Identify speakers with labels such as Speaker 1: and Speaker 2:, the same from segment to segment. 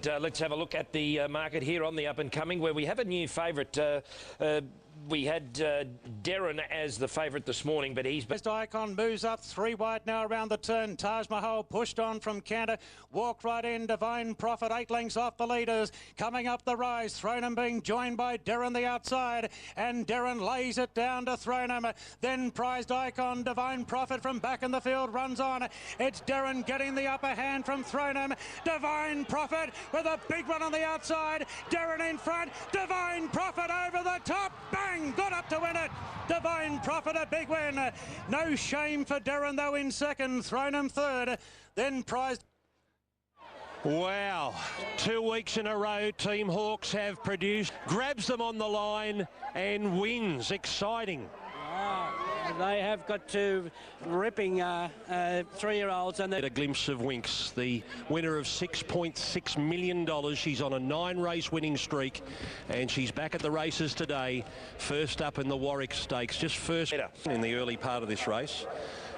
Speaker 1: But let's have a look at the market here on the up and coming, where we have a new favourite. We had Darren as the favourite this morning, but he's...
Speaker 2: Best Icon moves up 3 wide now around the turn. Taj Mahal pushed on from Canter. Walked right in. Divine Prophet 8 lengths off the leaders. Coming up the rise. Thronum being joined by Darren the outside. And Darren lays it down to Thronum. Then Prized Icon, Divine Prophet from back in the field runs on. It's Darren getting the upper hand from Thronum. Divine Prophet with a big run on the outside. Darren in front. Divine Prophet over the top. Bang! Got up to win it. Divine Prophet, a big win. No shame for Darren, though, in second. Thronum third. Then Prized...
Speaker 3: Wow, 2 weeks in a row Team Hawkes have produced, grabs them on the line and wins. Exciting.
Speaker 4: They have got 2 ripping 3-year-olds. And
Speaker 3: a glimpse of Winx, the winner of $6.6 million. She's on a 9-race winning streak and she's back at the races today. First up in the Warwick Stakes, just first in the early part of this race.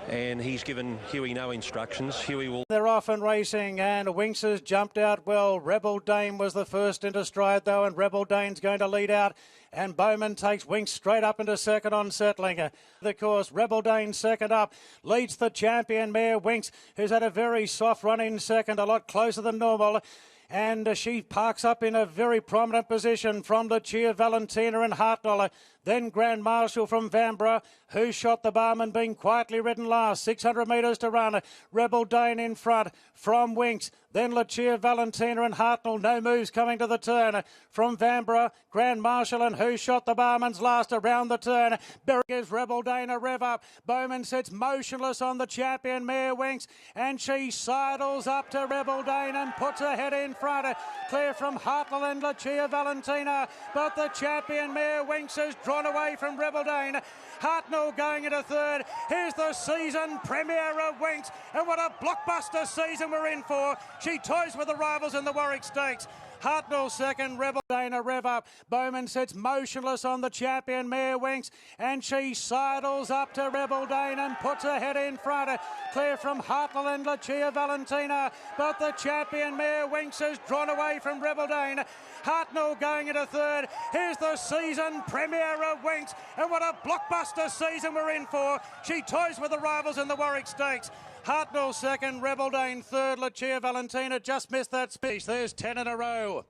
Speaker 3: And he's given Huey no instructions. Huey will...
Speaker 2: They're off and racing, and Winx has jumped out well. Rebel Dane was the first into stride, though, and Rebel Dane's going to lead out. And Bowman takes Winx straight up into second on settling. The course, Rebel Dane second up, leads the champion mare Winx, who's had a very soft run in second, a lot closer than normal. And she parks up in a very prominent position from Lucia Valentina and Hartnell. Then Grand Marshal from Vanbrugh, Who Shot the Barman, being quietly ridden last. 600 metres to run. Rebel Dane in front from Winx. Then Lucia Valentina and Hartnell. No moves coming to the turn. From Vanbrugh, Grand Marshal and Who Shot the Barman's last around the turn. Berry gives Rebel Dane a rev up. Bowman sits motionless on the champion mare Winx. And she sidles up to Rebel Dane and puts her head in front. Clear from Hartnell and Lucia Valentina. But the champion mare Winx is drawn away from Rebel Dane. Hartnell going into third. Here's the season premiere of Winx, and what a blockbuster season we're in for. She toys with the rivals in the Warwick Stakes. Hartnell second, Rebel Dane a rev up. Bowman sits motionless on the champion mare Winx, and she sidles up to Rebel Dane and puts her head in front. Clear from Hartnell and Lucia Valentina, but the champion mare Winx is drawn away from Rebel Dane. Hartnell going into third. Here's the season premiere of Winx, and what a blockbuster season we're in for. She toys with the rivals in the Warwick Stakes. Hartnell second, Rebel Dane third, Lucia Valentina just missed that speech. There's 10 in a row.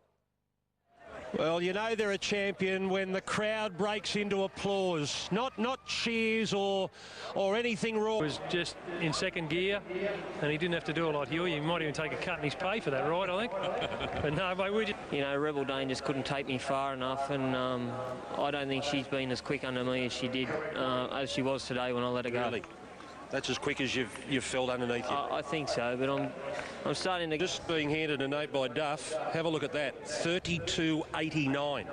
Speaker 3: Well, you know they're a champion when the crowd breaks into applause, not cheers or anything raw.
Speaker 5: He was just in second gear, and he didn't have to do a lot, Huey. He might even take a cut in his pay for that, right, I think. But no, mate, we just...
Speaker 6: You know, Rebel Dane just couldn't take me far enough, and I don't think she's been as quick under me as she did, as she was today when I let her go.
Speaker 3: Really? That's as quick as you've felt underneath you?
Speaker 6: I think so, but I'm starting to...
Speaker 3: Just being handed a note by Duff, have a look at that, 32.89.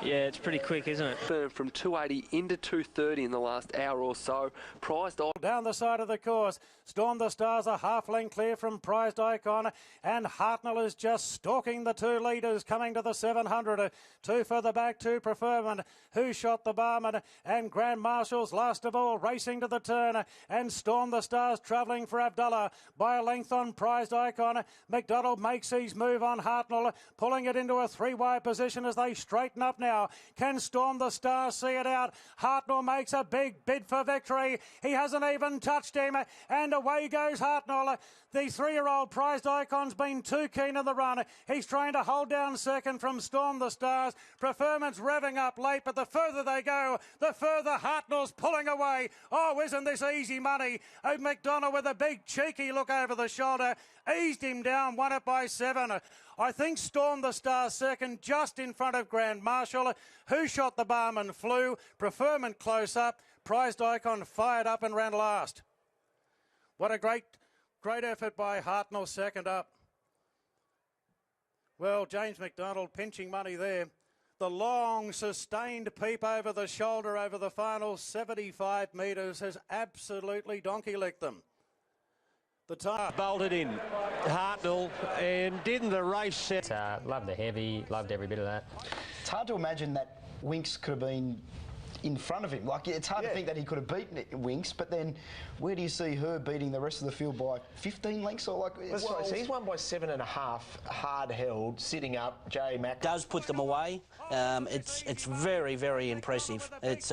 Speaker 6: Yeah, it's pretty quick, isn't it?
Speaker 7: From 280 into 230 in the last hour or so. Prized
Speaker 2: down the side of the course. Storm the Stars a half length clear from Prized Icon, and Hartnell is just stalking the 2 leaders coming to the 700. 2 further back, 2 Preferment, Who Shot the Barman, and Grand Marshals last of all racing to the turn, and Storm the Stars travelling for Abdullah by a length on Prized Icon. McDonald makes his move on Hartnell, pulling it into a 3-wide position as they straighten up now. Can Storm the Stars see it out? Hartnell makes a big bid for victory. He hasn't even touched him, and away goes Hartnell. The 3-year-old Prized Icon's been too keen in the run. He's trying to hold down second from Storm the Stars. Preferment's revving up late, but the further they go, the further Hartnell's pulling away. Oh, isn't this easy money? Oh, McDonald with a big cheeky look over the shoulder, eased him down, won it by 7. I think Storm the Star second, just in front of Grand Marshal. Who Shot the Barman flew. Preferment close up. Prized Icon fired up and ran last. What a great effort by Hartnell second up. Well, James McDonald pinching money there. The long, sustained peep over the shoulder over the final 75 metres has absolutely donkey-licked them. The time
Speaker 3: bolted in, Hartnell, and didn't the race set?
Speaker 8: Loved the heavy, loved every bit of that.
Speaker 9: It's hard to imagine that Winx could have been
Speaker 8: in front of him. Like, it's hard to think that he could have beaten Winks, but then where do you see her beating the rest of the field by 15 lengths or like?
Speaker 9: Well, he's won by 7.5, hard held, sitting up. J Mac
Speaker 4: does put them away. It's very, very impressive. It's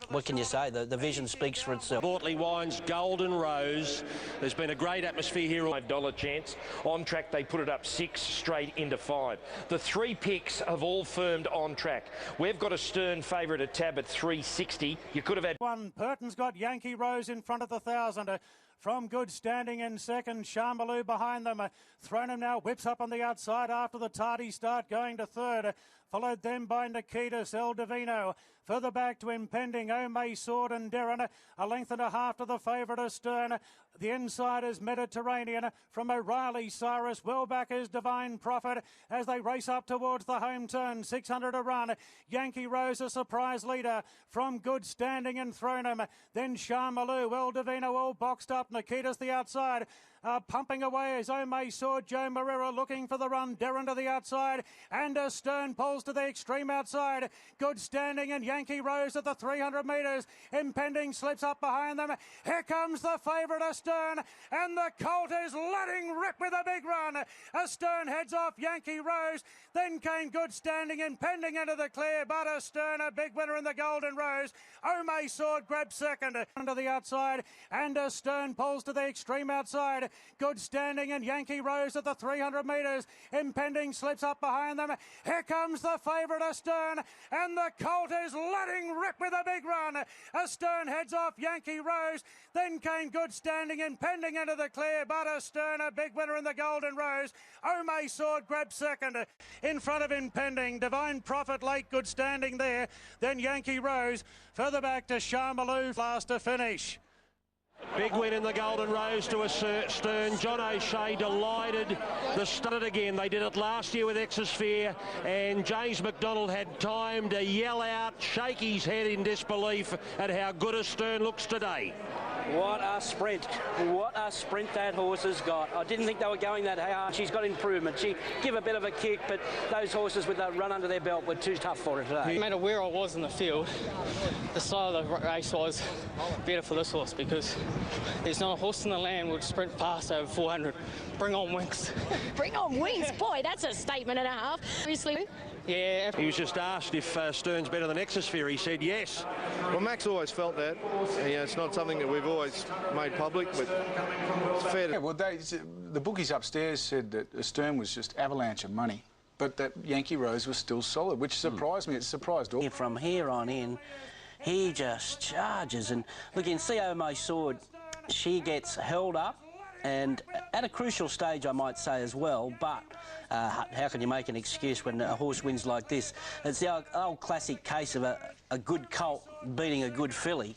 Speaker 4: what can you say? The vision speaks for itself.
Speaker 3: Bortley Wines Golden Rose. There's been a great atmosphere here.
Speaker 1: $5 chance. On track, they put it up 6 straight into 5. The 3 picks have all firmed on track. We've got a Stern favourite at tab at 360. You could have had
Speaker 2: one. Purton's got Yankee Rose in front of the 1,000. From Good Standing in second, Sharmaloo behind them. Thrown him now, whips up on the outside after the tardy start, going to third. Followed then by Nikitas El Divino. Further back to Impending, Omay Sword and Darren. A length and a half to the favourite Astern. The inside is Mediterranean. From O'Reilly Cyrus, well back is Divine Prophet as they race up towards the home turn. 600 a run. Yankee Rose a surprise leader. From Good Standing and Thronum. Then Sharmaloo, El Divino all boxed up. Nikitas the outside. Pumping away is Omay Sword. Joe Marrera looking for the run. Darren to the outside. And Astern pulls to the extreme outside. Good Standing and Yankee Rose at the 300 metres. Impending slips up behind them. Here comes the favourite Astern. And the colt is letting rip with a big run. Astern heads off Yankee Rose. Then came Good Standing. Impending into the clear. But Astern, a big winner in the Golden Rose. Omay Sword grabs second. To the outside. And Astern pulls to the extreme outside. Good Standing and Yankee Rose at the 300 metres. Impending slips up behind them. Here comes the favourite Astern. And the colt is letting rip with a big run. Astern heads off Yankee Rose. Then came Good Standing. Impending into the clear. But Astern, a big winner in the Golden Rose. Omay Sword grabs second. In front of Impending. Divine Prophet late. Good Standing there. Then Yankee Rose. Further back to Sharmaloo. Last to finish.
Speaker 3: Big win in the Golden Rose to a Stern. John O'Shea delighted. The stud again. They did it last year with Exosphere, and James McDonald had time to yell out, shake his head in disbelief at how good a Stern looks today.
Speaker 4: What a sprint. What a sprint that horse has got. I didn't think they were going that hard. She's got improvement. She give a bit of a kick, but those horses with the run under their belt were too tough for her today.
Speaker 10: No matter where I was in the field, the style of the race was better for this horse because there's not a horse in the land would sprint past over 400. Bring on Winks.
Speaker 11: Bring on Winks? Boy, that's a statement and a half. Obviously.
Speaker 3: Yeah. He was just asked if Stern's better than Exosphere. He said yes.
Speaker 12: Well, Max always felt that. It's not something that we've always made public, but it's fair to...
Speaker 13: Yeah, well, the bookies upstairs said that Stern was just avalanche of money, but that Yankee Rose was still solid, which surprised me. It surprised all.
Speaker 4: From here on in, he just charges. And look, in Omay Sword, she gets held up. And at a crucial stage, I might say as well, but how can you make an excuse when a horse wins like this? It's the old classic case of a good colt beating a good filly.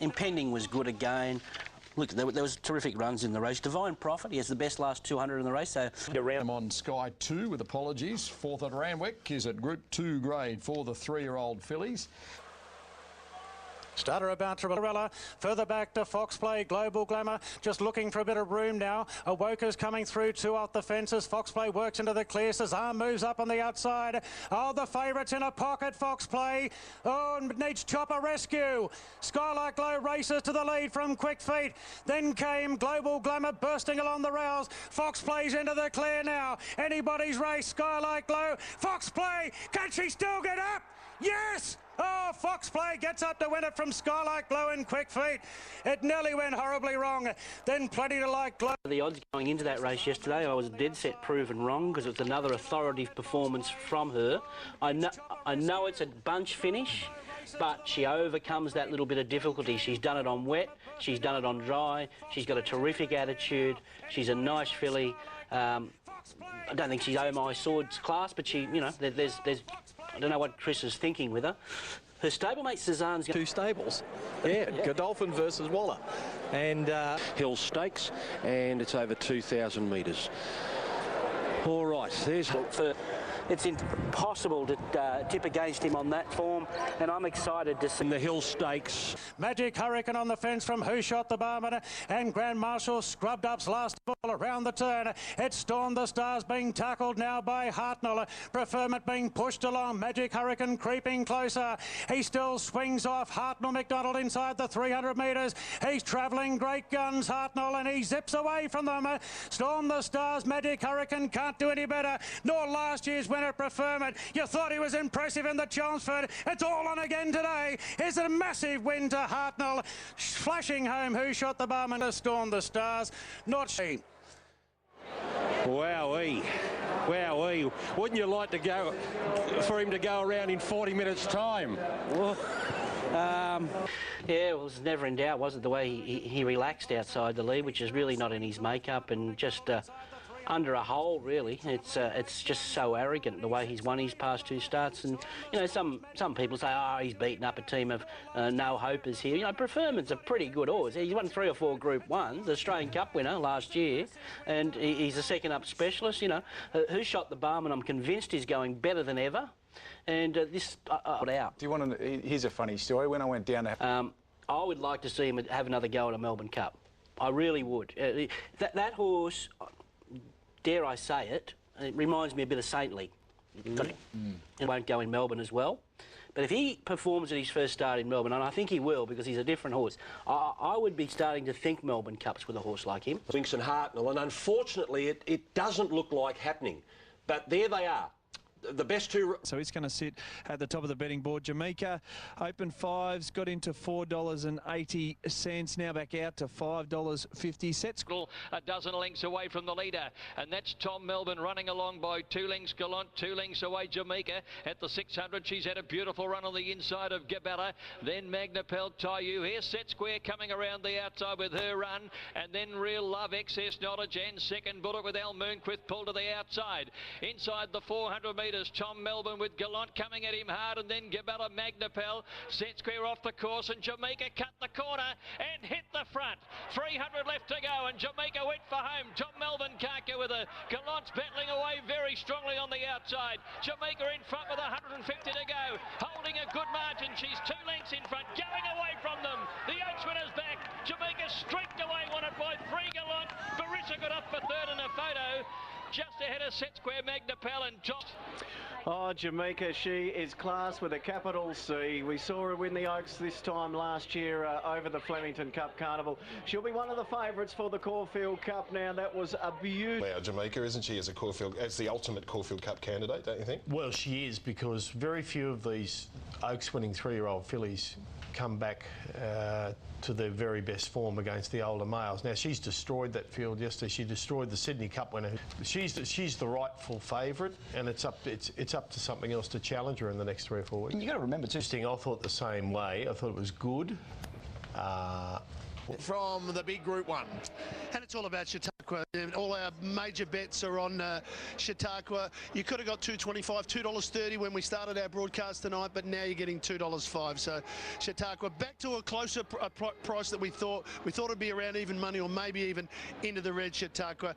Speaker 4: Impending was good again. Look, there was terrific runs in the race. Divine Prophet, he has the best last 200 in the race. So
Speaker 14: I'm on Sky 2 with apologies. Fourth at Randwick is at Group 2 grade for the 3-year-old fillies.
Speaker 2: Starter about Trabella, further back to Fox Play, Global Glamour, just looking for a bit of room now. Awoka's coming through, 2 off the fences. Fox Play works into the clear, Cezanne moves up on the outside. Oh, the favourite's in a pocket, Fox Play. Oh, needs Chopper Rescue. Skylight Glow races to the lead from Quick Feet. Then came Global Glamour bursting along the rails. Fox Play's into the clear now. Anybody's race, Skylight Glow. Fox Play, can she still get up? Yes! Oh, Fox Play gets up to win it from Skylight Glow in Quick Feet. It nearly went horribly wrong. Then Plenty to Like Glow.
Speaker 4: The odds going into that race yesterday, I was dead set proven wrong because it's another authoritative performance from her. I know it's a bunch finish, but she overcomes that little bit of difficulty. She's done it on wet, she's done it on dry, she's got a terrific attitude, she's a nice filly. I don't think she's Omay Sword's class, but she, there's I don't know what Chris is thinking with her. Her stablemate Cezanne's got
Speaker 15: 2 stables. Yeah, Godolphin versus Waller. And
Speaker 3: Hill Stakes, and it's over 2,000 metres. All right, there's...
Speaker 4: it's impossible to tip against him on that form, and I'm excited to see
Speaker 3: in the Hill Stakes.
Speaker 2: Magic Hurricane on the fence from Who Shot the Barman, and Grand Marshal Scrubbed Up's last ball around the turn. It Stormed the Stars being tackled now by Hartnell. Preferment being pushed along. Magic Hurricane creeping closer. He still swings off. Hartnell McDonald inside the 300 metres. He's travelling great guns, Hartnell, and he zips away from them. Storm the Stars, Magic Hurricane can't do any better, nor last year's winner Preferment. You thought he was impressive in the Chelmsford. It's all on again today. It's a massive win to Hartnell. Flashing home Who Shot the Barman to Storm the Stars. Not she.
Speaker 3: Wowee. Wowee. Wouldn't you like to go for him to go around in 40 minutes' time?
Speaker 4: Well, yeah, it was never in doubt, was it, the way he relaxed outside the lead, which is really not in his makeup, and just under a hole, really. It's just so arrogant the way he's won his past two starts. And you know, some people say, oh, he's beaten up a team of no hopers here. You know, Preferment's a pretty good horse. He's won 3 or 4 Group 1s, the Australian Cup winner last year, and he's a second up specialist. You know, Who Shot the Barman, I'm convinced, is going better than ever. And this out.
Speaker 13: Do you want to? Here's a funny story. When I went down to,
Speaker 4: I would like to see him have another go at a Melbourne Cup. I really would. That horse, dare I say it, it reminds me a bit of Saintly. It won't go in Melbourne as well. But if he performs at his first start in Melbourne, and I think he will because he's a different horse, I would be starting to think Melbourne Cups with a horse like him.
Speaker 3: Winks and Hartnell, and unfortunately it doesn't look like happening. But there they are. The best two.
Speaker 16: So he's going to sit at the top of the betting board. Jamaica open 5s, got into $4.80, now back out to $5.50. Sets
Speaker 17: a dozen lengths away from the leader, and that's Tom Melbourne running along by 2 lengths Gallant, 2 lengths away Jamaica at the 600. She's had a beautiful run on the inside of Gabella, then Magnapel Taiyu. Here's Set Square coming around the outside with her run, and then Real Love, Excess Knowledge, and second Bullet with Al Moonquith pulled to the outside. Inside the 400 metres, Tom Melbourne with Gallant coming at him hard, and then Gabella, Magnapel, Set Square off the course, and Jamaica cut the corner and hit the front. 300 left to go, and Jamaica went for home. Tom Melbourne can't go with her. Gallant's battling away very strongly on the outside. Jamaica in front with 150 to go, holding a good margin. She's 2 lengths in front, going away from them. The Oaks winner's back. Jamaica streaked away, won it by 3 Gallant. Barissa got up for third in a photo. Just ahead of Set Square, Magnapel and Josh.
Speaker 15: Oh, Jamaica, she is class with a capital C. We saw her win the Oaks this time last year over the Flemington Cup Carnival. She'll be one of the favourites for the Caulfield Cup now. That was a beautiful...
Speaker 18: Wow, Jamaica, isn't she, as the ultimate Caulfield Cup candidate, don't you think?
Speaker 9: Well, she is, because very few of these Oaks-winning 3-year-old fillies come back to their very best form against the older males. Now, she's destroyed that field yesterday. She destroyed the Sydney Cup winner. She's the rightful favourite, and it's up to something else to challenge her in the next 3 or 4 weeks.
Speaker 8: And you got to remember too.
Speaker 9: I thought the same way. I thought it was good.
Speaker 19: From the big Group 1. And it's all about Chautauqua. All our major bets are on Chautauqua. You could have got $2.25, $2.30 when we started our broadcast tonight, but now you're getting $2.05. So Chautauqua back to a closer price that we thought. We thought it'd be around even money, or maybe even into the red. Chautauqua.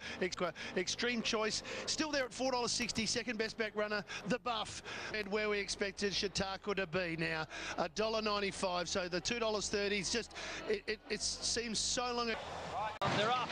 Speaker 19: Extreme Choice still there at $4.60. Second best back runner, The Buff, and where we expected Chautauqua to be now, $1.95. So the $2.30 is just it seems so long.
Speaker 17: They're up.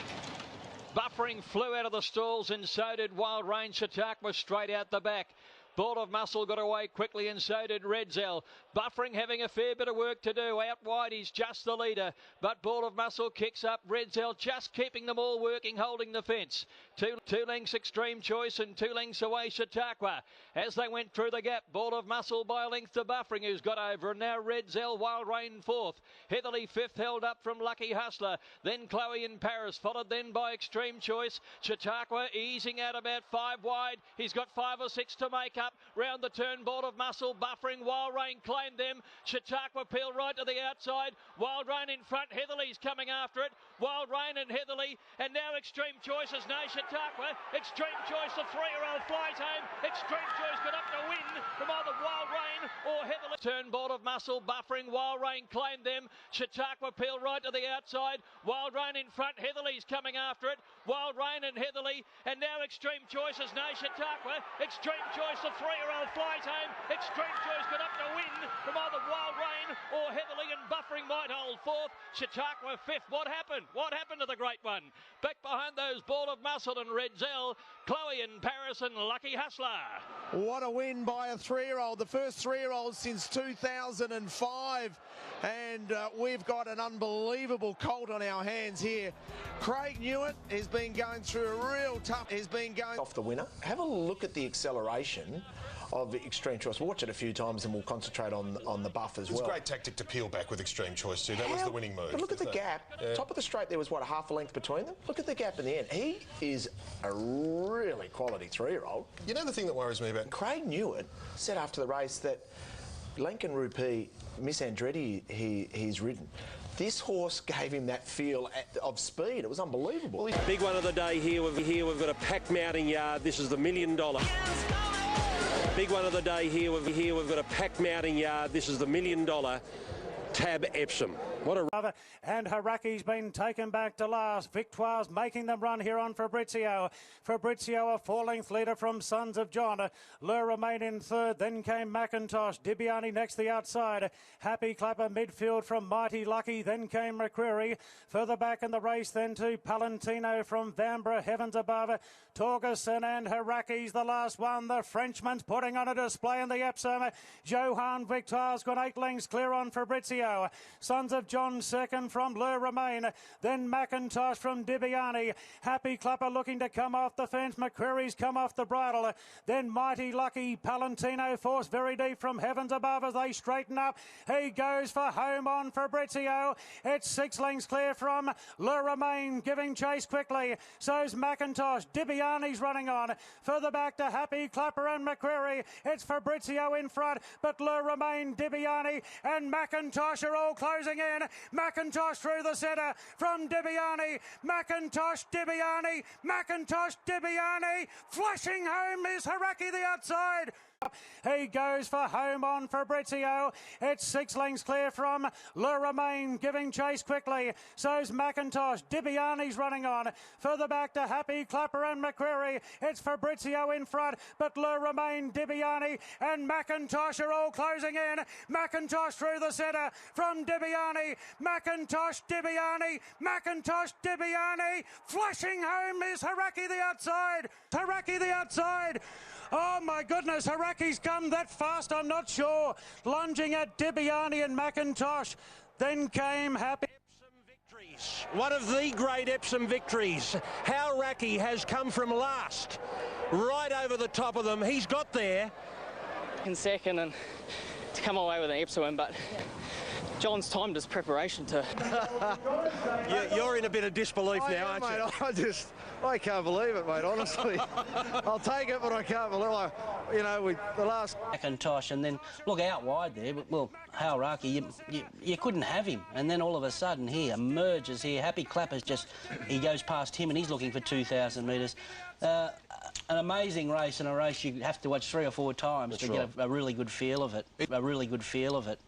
Speaker 17: Buffering flew out of the stalls, and so did Wild Rain. Chautauqua straight out the back. Ball of Muscle got away quickly, and so did Redzel. Buffering having a fair bit of work to do. Out wide, he's just the leader. But Ball of Muscle kicks up. Redzel just keeping them all working, holding the fence. Two lengths Extreme Choice, and 2 lengths away Chautauqua. As they went through the gap, Ball of Muscle by a length to Buffering, who's got over. And now Redzel, Wild Rain 4th. Heatherly 5th, held up from Lucky Hustler. Then Chloe in Paris, followed then by Extreme Choice. Chautauqua easing out about 5 wide. He's got 5 or 6 to make up. Round the turn, Ball of Muscle, Buffering, Wild Rain claimed them. Chautauqua peel right to the outside. Wild Rain in front, Heatherly's coming after it. Wild Rain and Heatherly, and now Extreme Choice is no Chautauqua. Extreme Choice, the 3-year-old flies home. Extreme Choice got up to win from either Wild Rain or Heatherly. Turn, Ball of Muscle, Buffering, Wild Rain claimed them. Chautauqua peel right to the outside. Wild Rain in front, Heatherly's coming after it. Wild Rain and Heatherly, and now Extreme Choice is no Chautauqua. Extreme Choice, the 3-year-old flies home. Extreme Choice got up to win from either Wild Rain or Heatherly, and Buffering might hold fourth. Chautauqua fifth. What happened? What happened to the great one? Back behind those Ball of Muscle and Redzel, Chloe and Paris and Lucky Hustler.
Speaker 20: What a win by a 3-year-old, the first 3-year-old since 2005. And we've got an unbelievable colt on our hands here. Craig Newitt has been going through a real tough...
Speaker 21: Off the winner. Have a look at the acceleration of Extreme Choice. We'll watch it a few times and we'll concentrate on the buff as well.
Speaker 18: It's a great tactic to peel back with Extreme Choice too. That was the winning move.
Speaker 21: But look at the gap. Yeah. Top of the straight, there was, what, a half a length between them? Look at the gap in the end. He is a really quality 3-year-old.
Speaker 18: You know the thing that worries me about...
Speaker 21: Craig Newitt said after the race that Lankan Rupee, Miss Andretti he's ridden, this horse gave him that feel of speed. It was unbelievable.
Speaker 3: Big one of the day here. We've got a packed mounting yard. This is the $1 million. Big one of the day here. We've got a packed mounting yard. This is the $1 million Tab Epsom. What a...
Speaker 2: And Haraki's been taken back to last. Victoire's making them run here on Fabrizio. Fabrizio, a 4-length leader from Sons of John. Le remain in third. Then came McIntosh. Dibiani next the outside. Happy Clapper midfield from Mighty Lucky. Then came McCreary. Further back in the race then to Palantino from Vanbrugh. Heavens above. Torgerson and Haraki's the last one. The Frenchman's putting on a display in the Epsom. Johan Victoire's got 8 lengths clear on Fabrizio. Sons of John second from Le Remain. Then McIntosh from Dibiani. Happy Clapper looking to come off the fence. McCreary's come off the bridle. Then Mighty Lucky. Palantino force very deep from Heavens above as they straighten up. He goes for home on Fabrizio. It's 6 lengths clear from Le Remain, giving chase quickly. So's McIntosh. Dibiani's running on. Further back to Happy Clapper and McCreary. It's Fabrizio in front, but Le Remain, Dibiani and McIntosh are all closing in. McIntosh through the centre from Dibiani. McIntosh, Dibiani, McIntosh, Dibiani. Flashing home is Haraki the outside. He goes for home on Fabrizio. It's 6 lengths clear from Le Remain, giving chase quickly. So's McIntosh. Dibiani's running on. Further back to Happy Clapper and McCreary. It's Fabrizio in front, but Le Remain, Dibiani and McIntosh are all closing in. McIntosh through the centre from Dibiani. McIntosh, Dibiani, McIntosh, Dibiani. Flashing home is Haraki the outside. Haraki the outside. Oh my goodness, Haraki's come that fast, I'm not sure. Lunging at Dibiani and McIntosh. Then came Happy.
Speaker 3: One of the great Epsom victories. How Haraki has come from last, right over the top of them. He's got there.
Speaker 10: In second and to come away with an Epsom win, but John's timed his preparation to...
Speaker 3: You're in a bit of disbelief now, aren't you?
Speaker 12: Mate, I can't believe it, mate, honestly. I'll take it, but I can't believe it. The last...
Speaker 4: McIntosh, and then look out wide there, but well, Haraki, you couldn't have him. And then all of a sudden he emerges here. Happy Clapper's he goes past him and he's looking for 2,000 metres. An amazing race, and a race you have to watch 3 or 4 times to get a really good feel of it.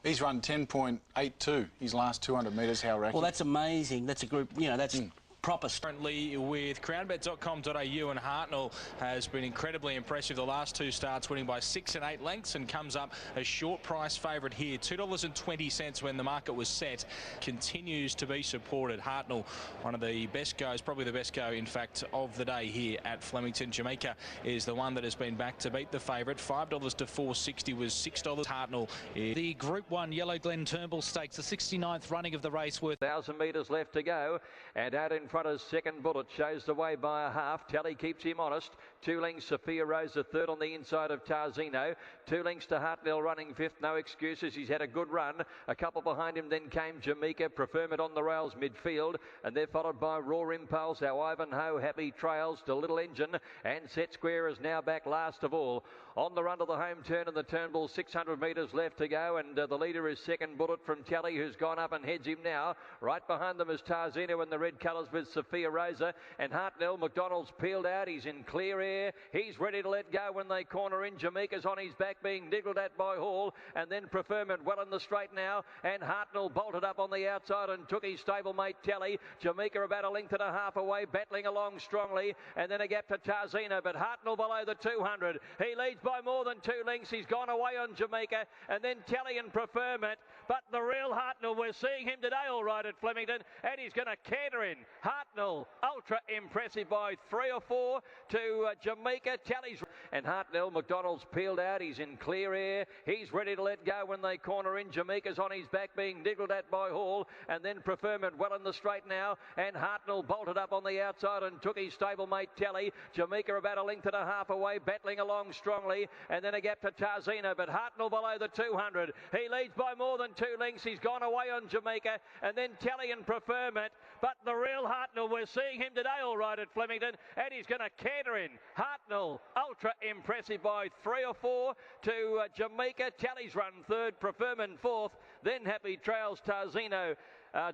Speaker 13: He's run 10.82 his last 200 metres, Haraki.
Speaker 4: Well, that's amazing. That's a group, that's... proper.
Speaker 22: Currently with crownbet.com.au, and Hartnell has been incredibly impressive. The last 2 starts winning by 6 and 8 lengths and comes up a short price favourite here. $2.20 when the market was set. Continues to be supported. Hartnell, one of the best goes, probably the best go, in fact, of the day here at Flemington. Jamaica is the one that has been back to beat the favourite. $5 to $4.60 was $6. Hartnell.
Speaker 23: The Group 1 Yellow Glen Turnbull Stakes, the 69th running of the race, worth
Speaker 17: 1,000 metres left to go, and out in front is Second Bullet, shows the way by a half. Tally keeps him honest. 2 lengths Sophia Rosa third on the inside of Tarzino. 2 lengths to Hartnell running fifth. No excuses, he's had a good run. A couple behind him then came Jamaica, Preferment on the rails midfield, and they're followed by Raw Impulse, our Ivanhoe, Happy Trails to Little Engine, and Set Square is now back last of all. On the run to the home turn and the Turnbull, 600 metres left to go, and the leader is Second Bullet from Tally, who's gone up and heads him now. Right behind them is Tarzino in the red colours with Sophia Rosa, and Hartnell. McDonald's peeled out, he's in clear air air. He's ready to let go when they corner in. Jamaica's on his back, being niggled at by Hall, and then Preferment well in the straight now, and Hartnell bolted up on the outside and took his stablemate Tally. Jamaica about a length and a half away, battling along strongly, and then a gap to Tarzina, but Hartnell below the 200. He leads by more than 2 lengths. He's gone away on Jamaica, and then Tally and Preferment, but the real Hartnell, we're seeing him today all right at Flemington, and he's going to canter in. Hartnell, ultra impressive by 3 or 4 to Jamaica. Tally's and Hartnell, McDonald's peeled out. He's in clear air. He's ready to let go when they corner in. Jamaica's on his back, being niggled at by Hall, and then Preferment well in the straight now, and Hartnell bolted up on the outside and took his stablemate Tally. Jamaica about a length and a half away, battling along strongly, and then a gap to Tarzina, but Hartnell below the 200. He leads by more than 2 lengths. He's gone away on Jamaica, and then Tally and Preferment, but the real Hartnell, we're seeing him today all right at Flemington, and he's going to canter in. Hartnell, ultra impressive by 3 or 4 to Jamaica. Tally's run third, Preferment fourth, then Happy Trails, Tarzino,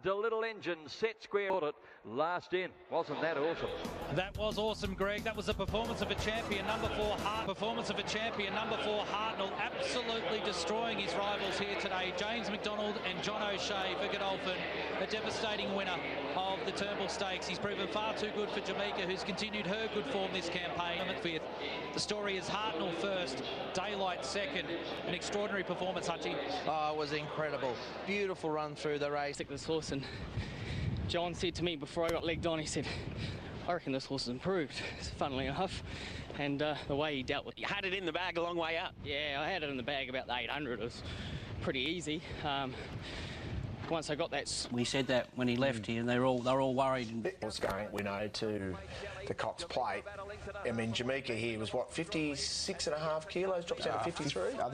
Speaker 17: the little engine set square it last in. Wasn't that awesome?
Speaker 23: That was awesome, Greg. That was a performance of a champion, number 4 Hartnell, absolutely destroying his rivals here today. James McDonald and John O'Shea for Godolphin, a devastating winner of the Turnbull Stakes. He's proven far too good for Jamaica, who's continued her good form this campaign. Fifth. The story is Hartnell first, Daylight second. An extraordinary performance, Hutchie.
Speaker 5: Oh, it was incredible. Beautiful run through the race.
Speaker 10: This horse, and John said to me before I got legged on, he said, I reckon this horse has improved, funnily enough, and the way he dealt with it.
Speaker 6: You had it in the bag a long way up.
Speaker 10: Yeah, I had it in the bag about the 800. It was pretty easy. Once I got that...
Speaker 4: We said that when he left here, and they're all worried.
Speaker 21: It was going, we know, to the Cox Plate. I mean, Jamaica here was, what, 56.5 kilos, drops down to 53?
Speaker 7: I don't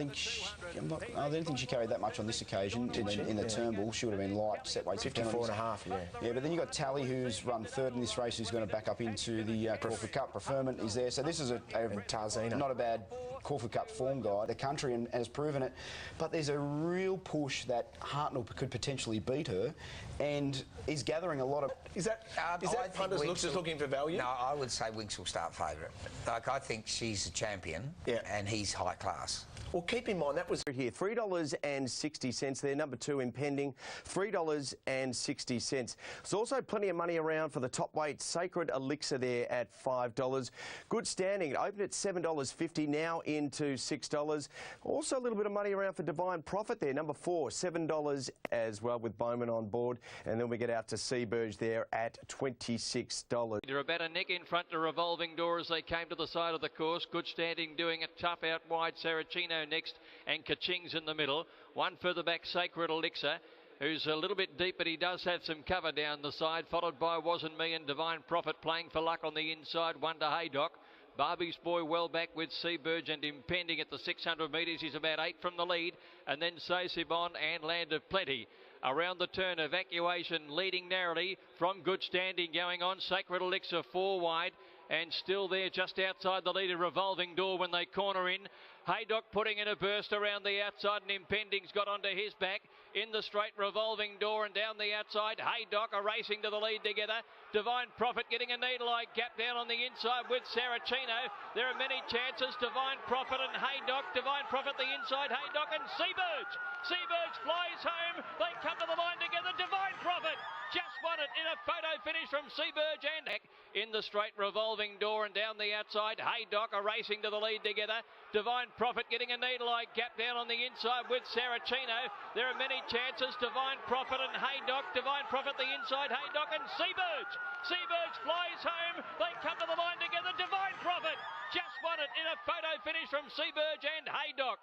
Speaker 7: think she carried that much on this occasion. In the Turnbull, she would have been light, set weights.
Speaker 21: 54.5, yeah.
Speaker 7: Yeah, but then you've got Tally, who's run third in this race, who's going to back up into the Caulfield Cup. Preferment is there. So this is not a bad Caulfield Cup form guide. The country and has proven it. But there's a real push that Hartnell could potentially beat her, and is gathering a lot of...
Speaker 21: Is that punters just looking for value?
Speaker 24: No, I would say Winks will start favourite. Like, I think she's a champion, and he's high class.
Speaker 21: Well, keep in mind, that was here, $3.60 there, number 2 impending, $3.60. There's also plenty of money around for the top weight, Sacred Elixir there at $5. Good standing, it opened at $7.50, now into $6. Also a little bit of money around for Divine Prophet there, number 4, $7 as well with Bowman on board. And then we get out to Seaburge there at $26.
Speaker 17: They're about a neck in front to Revolving Door as they came to the side of the course. Good standing, doing it tough out wide, Saracino next, and Kaching's in the middle. One further back, Sacred Elixir, who's a little bit deep, but he does have some cover down the side, followed by Wasn't Me and Divine Prophet playing for luck on the inside, one to Haydock. Barbie's Boy well back with Seaburge, and impending at the 600 metres. He's about 8 from the lead, and then Saisibon and Land of Plenty. Around the turn, Evacuation leading narrowly from Good Standing going on. Sacred Elixir 4 wide, and still there just outside the leader, Revolving Door when they corner in. Haydock putting in a burst around the outside, and Impending's got onto his back. In the straight, Revolving Door, and down the outside, Haydock are racing to the lead together. Divine Prophet getting a needle-eye gap down on the inside with Saracino. There are many chances. Divine Prophet and Haydock. Divine Prophet the inside, Haydock and Seaburge. Seaburge flies home. They come to the line together. Divine Prophet just won it in a photo finish from Seaburge and in the straight, Revolving Door, and down the outside, Haydock are racing to the lead together. Divine Prophet getting a needle-eye gap down on the inside with Saracino. There are many chances. Divine Prophet and Haydock. Divine Prophet the inside, Haydock and Seaburge. Seaburge flies home. They come to the line together. Divine Prophet just won it in a photo finish from Seaburge and Haydock.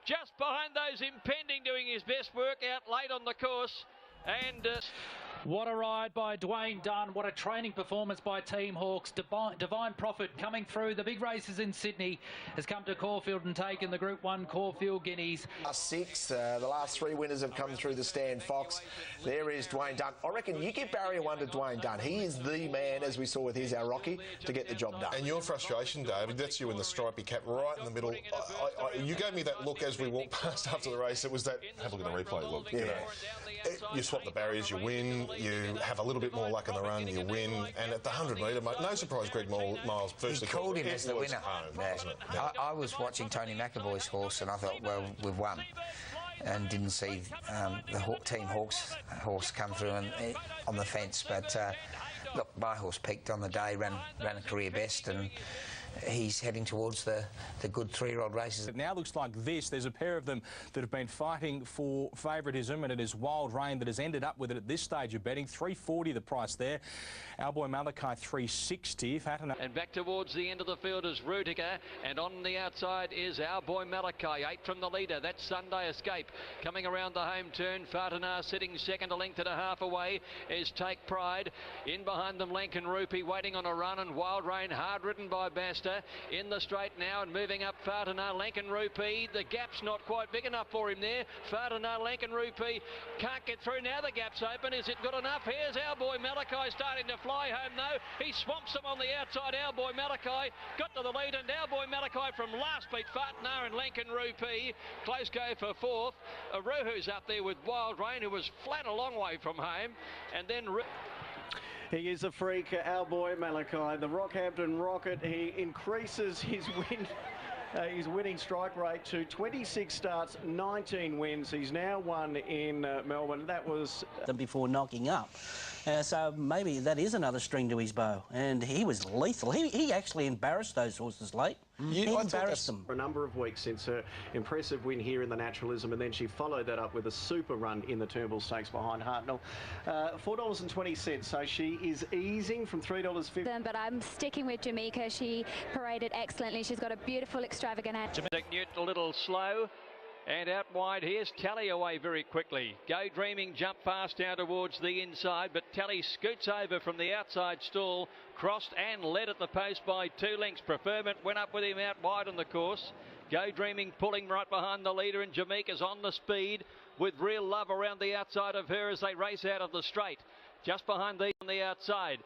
Speaker 17: Just behind those, Impending doing his best work out late on the course. And
Speaker 23: what a ride by Dwayne Dunn. What a training performance by Team Hawkes. Divine Prophet coming through the big races in Sydney has come to Caulfield and taken the Group 1 Caulfield Guineas.
Speaker 21: Last 6, the last 3 winners have come through the Stan Fox. There is Dwayne Dunn. I reckon you give barrier 1 to Dwayne Dunn. He is the man, as we saw with his Rocky, to get the job done.
Speaker 18: And your frustration, David, that's you in the stripy cap right in the middle. You gave me that look as we walked past after the race. It was that, have a look at the replay look. Yeah. You swap the barriers, you win. you have a little bit more luck in the run, you win. And at the 100 metre, mate, no surprise Greg Miles first.
Speaker 24: He called him as the winner. I was watching Tony McAvoy's horse and I thought, well, we've won. And didn't see the Team Hawks horse come through on the fence. But look, my horse peaked on the day, ran a career best, and he's heading towards the good 3-year-old races.
Speaker 22: It now looks like this. There's a pair of them that have been fighting for favouritism, and it is Wild Rain that has ended up with it at this stage of betting. $3.40 the price there. Our boy Malachi $3.60.
Speaker 17: And back towards the end of the field is Rudiger, and on the outside is Our Boy Malachi. 8 from the leader. That's Sunday Escape. Coming around the home turn, Fartanar sitting second, a length and a half away is Take Pride. In behind them, Lankan Rupee waiting on a run, and Wild Rain hard ridden by Basta. In the straight now and moving up Fartanar, Lankan Rupee. The gap's not quite big enough for him there. Fartanar, Lankan Rupee can't get through. Now the gap's open. Is it good enough? Here's Our Boy Malachi starting to fly home though. He swamps them on the outside. Our Boy Malachi got to the lead, and Our Boy Malachi from last beat Fartanar and Lankan Rupee. Close go for fourth. Aruhu's up there with Wild Rain, who was flat a long way from home, and then
Speaker 15: he is a freak, Our Boy Malachi. The Rockhampton Rocket, he increases his his winning strike rate to 26 starts, 19 wins. He's now won in Melbourne. That was
Speaker 4: before knocking up. So maybe that is another string to his bow. And he was lethal. He actually embarrassed those horses late. He embarrassed them.
Speaker 15: For a number of weeks since her impressive win here in the Naturalism, and then she followed that up with a super run in the Turnbull Stakes behind Hartnell. $4.20, so she is easing from $3.50.
Speaker 1: But I'm sticking with Jamaica. She paraded excellently. She's got a beautiful, extravagant hand.
Speaker 17: Jamaica Newton a little slow. And out wide, here's Tally away very quickly. Go Dreaming jumped fast down towards the inside, but Tally scoots over from the outside stall, crossed and led at the post by 2 lengths. Preferment went up with him out wide on the course. Go Dreaming pulling right behind the leader, and Jamaica's on the speed with Real Love around the outside of her as they race out of the straight. Just behind these on the outside.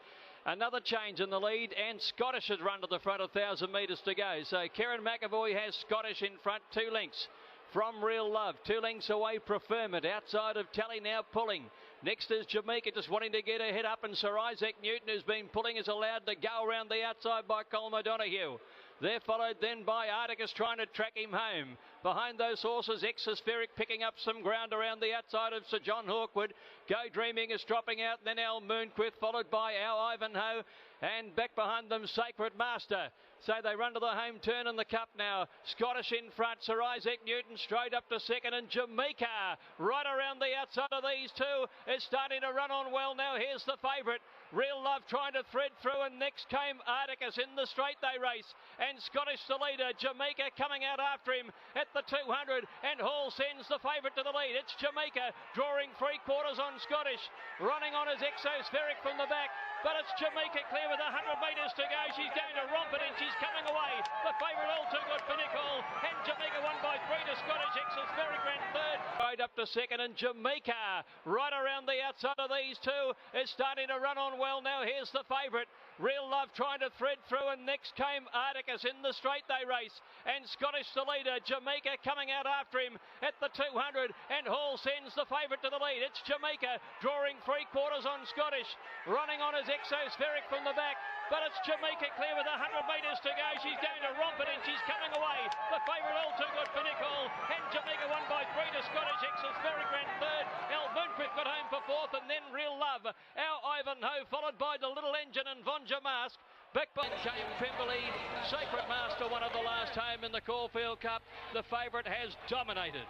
Speaker 17: Another change in the lead, and Scottish has run to the front, 1,000 metres to go. So Karen McAvoy has Scottish in front, 2 lengths. From Real Love, 2 lengths away, Preferment. Outside of Tally now pulling. Next is Jamaica just wanting to get her head up, and Sir Isaac Newton, who's been pulling, is allowed to go around the outside by Colm O'Donoghue. They're followed then by Articus trying to track him home. Behind those horses, Exospheric picking up some ground around the outside of Sir John Hawkwood. Go Dreaming is dropping out, then Al Moonquith, followed by Our Ivanhoe. And back behind them, Sacred Master. So they run to the home turn in the Cup now. Scottish in front, Sir Isaac Newton straight up to second, and Jamaica right around the outside of these two is starting to run on well now. Here's the favourite. Real Love trying to thread through, and next came Articus. In the straight they race, and Scottish the leader. Jamaica coming out after him at the 200, and Hall sends the favourite to the lead. It's Jamaica drawing 3/4 on Scottish, running on his Exospheric from the back, but it's Jamaica clear with 100 metres to go. She's going to romp it, and she's coming away. The favourite all too good for Nicole, and Jamaica won by 3 to Scottish. Exospheric ran third, right up to second, and Jamaica right around the outside of these two is starting to run on well now. Here's the favourite. Real Love trying to thread through, and next came Articus. In the straight they race, and Scottish the leader. Jamaica coming out after him at the 200, and Hall sends the favourite to the lead. It's Jamaica drawing 3/4 on Scottish, running on his Exospheric from the back, but it's Jamaica clear with 100 metres to go. She's going to romp it, and she's coming away. The favourite all too good for Nicole, and Jamaica won by 3 to Scottish. Exospheric ran third. Al Moonquith got home for fourth, and then Real Love. Our Ivanhoe followed by the Little Engine and Von Jamask. Back by James Pemberley. Sacred Master won of the last home in the Caulfield Cup. The favourite has dominated.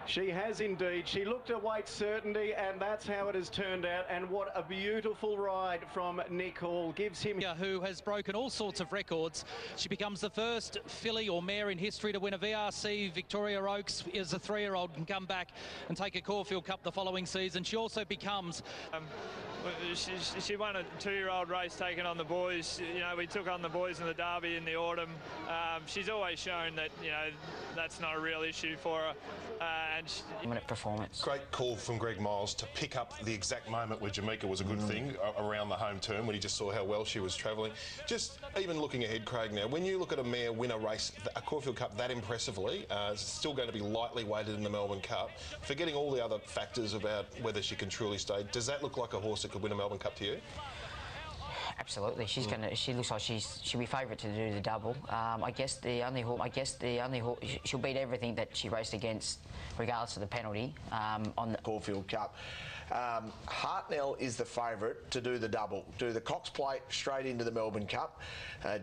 Speaker 15: She has indeed. She looked at weight certainty, and that's how it has turned out. And what a beautiful ride from Nick Hall. Gives him...
Speaker 6: Who has broken all sorts of records. She becomes the first filly or mare in history to win a VRC. Victoria Oaks as a 3-year-old can come back and take a Caulfield Cup the following season. She also becomes...
Speaker 11: She won a 2-year-old race taking on the boys. You know, we took on the boys in the Derby in the autumn. She's always shown that, you know, that's not a real issue for her. and
Speaker 8: minute performance.
Speaker 18: Great call from Greg Miles to pick up the exact moment where Jamaica was a good thing around the home turn when he just saw how well she was travelling. Just even looking ahead, Craig, now, when you look at a mare win a race, a Caulfield Cup that impressively, it's still going to be lightly weighted in the Melbourne Cup. Forgetting all the other factors about whether she can truly stay, does that look like a horse that could win a Melbourne Cup to you?
Speaker 8: Absolutely, she's gonna. She looks like she'll be favourite to do the double. I guess the only horse she'll beat everything that she raced against, regardless of the penalty on the
Speaker 20: Caulfield Cup. Hartnell is the favourite to do the double, do the Cox Plate straight into the Melbourne Cup.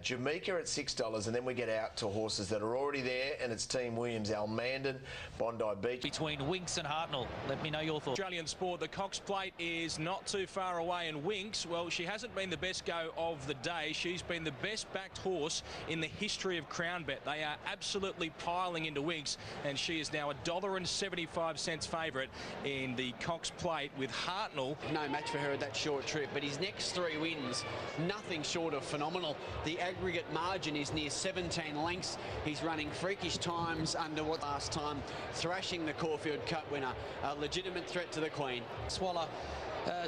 Speaker 20: Jamaica at $6, and then we get out to horses that are already there, and it's Team Williams, Almandon, Bondi Beach.
Speaker 6: Between Winks and Hartnell, let me know your thoughts.
Speaker 22: Australian Sport, the Cox Plate is not too far away, and Winks, well, she hasn't been the best go of the day. She's been the best backed horse in the history of CrownBet. They are absolutely piling into Winks, and she is now $1.75 favourite in the Cox Plate with Hartnell.
Speaker 9: No match for her at that short trip, but his next 3 wins, nothing short of phenomenal. The aggregate margin is near 17 lengths. He's running freakish times under what last time, thrashing the Caulfield Cup winner. A legitimate threat to the Queen.
Speaker 6: Swallow.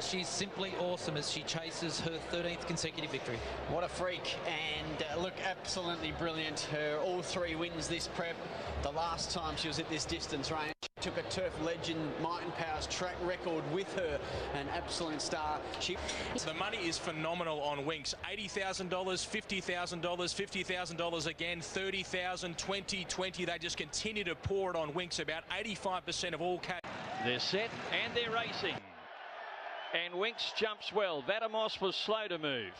Speaker 6: She's simply awesome as she chases her 13th consecutive victory.
Speaker 9: What a freak, and look, absolutely brilliant. Her all 3 wins this prep. The last time she was at this distance range, took a turf legend, Might and Power's track record with her, an absolute star.
Speaker 22: The money is phenomenal on Winks. $80,000, $50,000, $50,000 again, $30,000, $20,000. They just continue to pour it on Winks. About 85% of all cash.
Speaker 17: They're set and they're racing. And Winks jumps well. Vatamos was slow to move.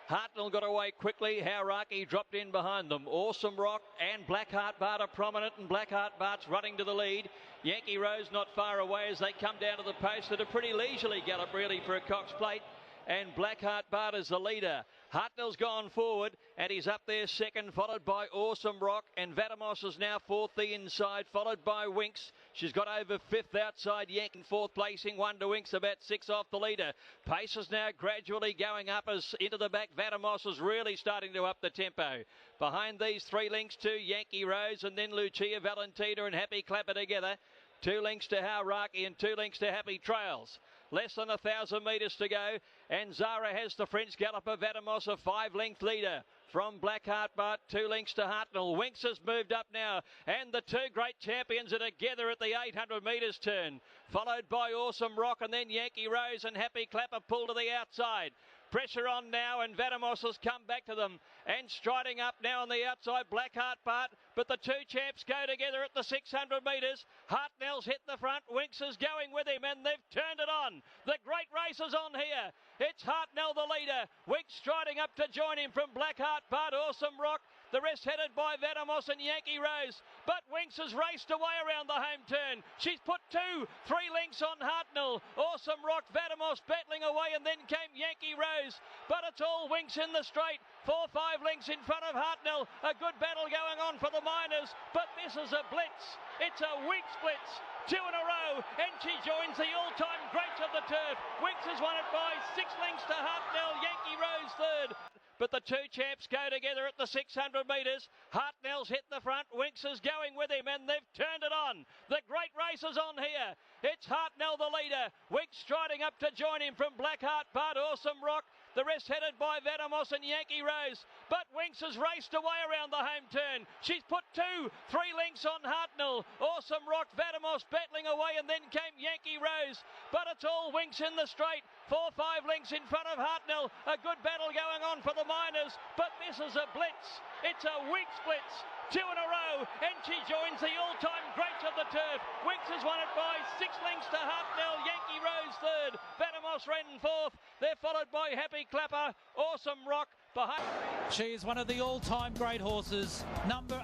Speaker 17: Hartnell got away quickly. Hauraki dropped in behind them. Awesome Rock and Blackheart Bart are prominent, and Blackheart Bart's running to the lead. Yankee Rose not far away as they come down to the post at a pretty leisurely gallop really for a Cox Plate. And Blackheart Bart is the leader. Hartnell's gone forward and he's up there second, followed by Awesome Rock, and Vatamos is now fourth the inside, followed by Winks. She's got over fifth outside Yank in fourth placing, 1 to Winks, about 6 off the leader. Pace is now gradually going up as into the back. Vatamos is really starting to up the tempo. Behind these 3 links to Yankee Rose, and then Lucia Valentina and Happy Clapper together. 2 links to Hauraki and 2 links to Happy Trails. Less than 1,000 metres to go, and Zara has the French galloper Vatamos, a 5-length leader. From Blackheart Bart, 2 links to Hartnell. Winks has moved up now, and the 2 great champions are together at the 800 metres turn, followed by Awesome Rock, and then Yankee Rose and Happy Clapper pull to the outside. Pressure on now, and Vatamos has come back to them, and striding up now on the outside, Blackheart Bart, but the 2 champs go together at the 600 metres. Hartnell's hit the front, Winks is going with him, and they've turned it on. The great race is on here. It's Hartnell the leader, Winks striding up to join him from Blackheart Bart, Awesome Rock, the rest headed by Vatamos and Yankee Rose. But Winks has raced away around the home turn. She's put 2, 3 links on Hartnell. Awesome Rock, Vatamos battling away, and then came Yankee Rose. But it's all Winks in the straight. 4, 5 links in front of Hartnell. A good battle going on for the Miners, but this is a blitz. It's a Winks blitz. 2 in a row, and she joins the all-time greats of the turf. Winks has won it by 6 links to Hartnell. Yankee Rose third. But the 2 champs go together at the 600 metres. Hartnell's hit the front. Winks is going with him, and they've turned it on. The great race is on here. It's Hartnell the leader. Winks striding up to join him from Blackheart Bart, Awesome Rock. The rest headed by Vatamos and Yankee Rose. But Winks has raced away around the home turn. She's put 2, 3 links on Hartnell. Awesome Rock, Vatamos battling away, and then came Yankee Rose. But it's all Winks in the straight. 4, 5 links in front of Hartnell. A good battle going on for the Miners, but this is a blitz. It's a Winks blitz. 2 in a row, and she joins the all-time greats of the turf. Winks has won it by 6 links to Hartnell. Yankee Rose third. Vatamos ran fourth. They're followed by Happy Clapper, Awesome Rock. Behind.
Speaker 6: She is one of the all-time great horses. Number